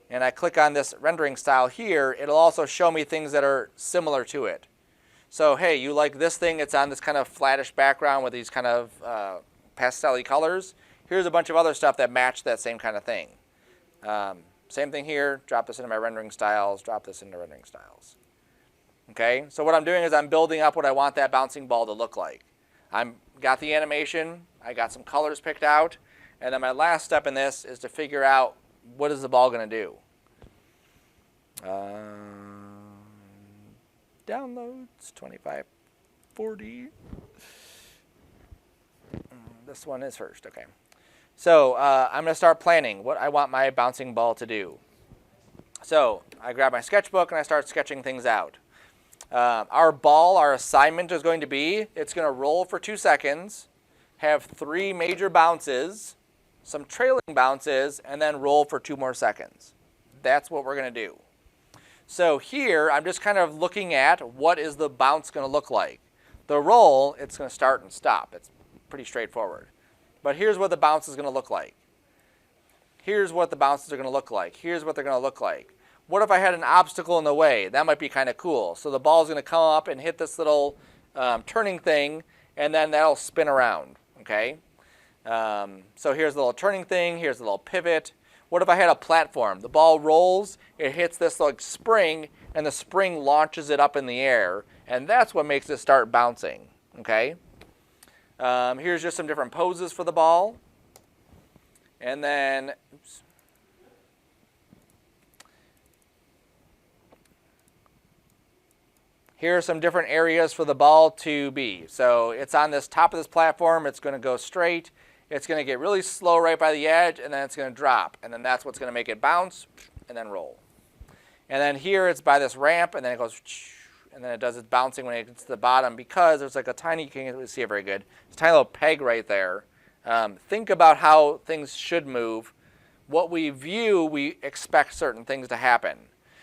and I click on this rendering style here, it'll also show me things that are similar to it. So hey, you like this thing, it's on this kind of flattish background with these kind of pastel-y colors. Here's a bunch of other stuff that match that same kind of thing. Same thing here, drop this into my rendering styles, drop this into rendering styles. Okay, so what I'm doing is I'm building up what I want that bouncing ball to look like. I've got the animation, I got some colors picked out, and then my last step in this is to figure out what is the ball going to do. Downloads, 2540. This one is first, okay. So I'm going to start planning what I want my bouncing ball to do. So I grab my sketchbook and I start sketching things out. Our ball, our assignment is going to be, it's going to roll for 2 seconds, have 3 major bounces, some trailing bounces, and then roll for 2 more seconds. That's what we're going to do. So here, I'm just kind of looking at what is the bounce going to look like. The roll, it's going to start and stop. It's pretty straightforward. But here's what the bounce is going to look like. Here's what the bounces are going to look like. Here's what they're going to look like. What if I had an obstacle in the way? That might be kind of cool. So the ball is going to come up and hit this little turning thing, and then that'll spin around. Okay. So here's the little turning thing. Here's the little pivot. What if I had a platform? The ball rolls, it hits this like spring, and the spring launches it up in the air, and that's what makes it start bouncing. Okay. Here's just some different poses for the ball. And then, oops. Here are some different areas for the ball to be. So it's on this top of this platform. It's going to go straight. It's going to get really slow right by the edge, and then it's going to drop. And then that's what's going to make it bounce and then roll. And then here it's by this ramp, and then it goes, and then it does its bouncing when it gets to the bottom because there's like a tiny, you can't really see it very good, it's a tiny little peg right there. Think about how things should move. What we view, we expect certain things to happen.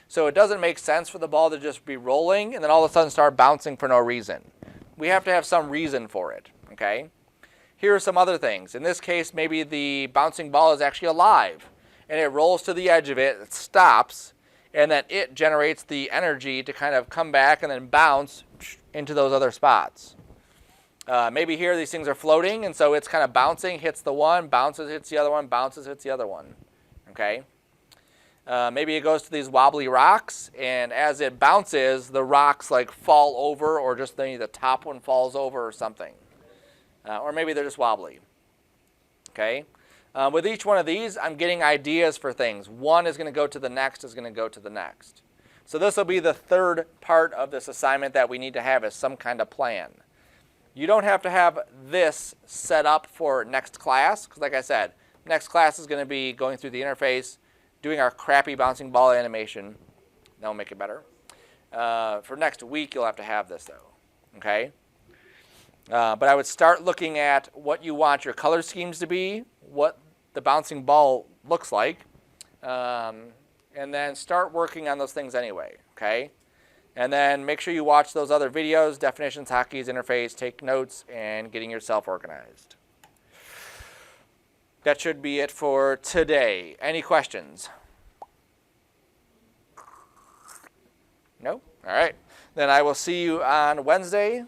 So it doesn't make sense for the ball to just be rolling and then all of a sudden start bouncing for no reason. We have to have some reason for it, okay? Here are some other things. In this case, maybe the bouncing ball is actually alive, and it rolls to the edge of it, it stops, and then it generates the energy to kind of come back and then bounce into those other spots. Maybe here these things are floating, and so it's kind of bouncing, hits the one, bounces, hits the other one, bounces, hits the other one. Okay. Maybe it goes to these wobbly rocks, and as it bounces, the rocks like fall over, or just the top one falls over or something. Or maybe they're just wobbly. Okay. With each one of these, I'm getting ideas for things. One is going to go to the next, is going to go to the next. So this will be the third part of this assignment that we need to have, is some kind of plan. You don't have to have this set up for next class, because like I said, next class is going to be going through the interface, doing our crappy bouncing ball animation. That will make it better. For next week, you'll have to have this, though. Okay? But I would start looking at what you want your color schemes to be, what the bouncing ball looks like, and then start working on those things anyway. Okay? And then make sure you watch those other videos, definitions, hotkeys, interface, take notes, and getting yourself organized. That should be it for today. Any questions? No? All right. Then I will see you on Wednesday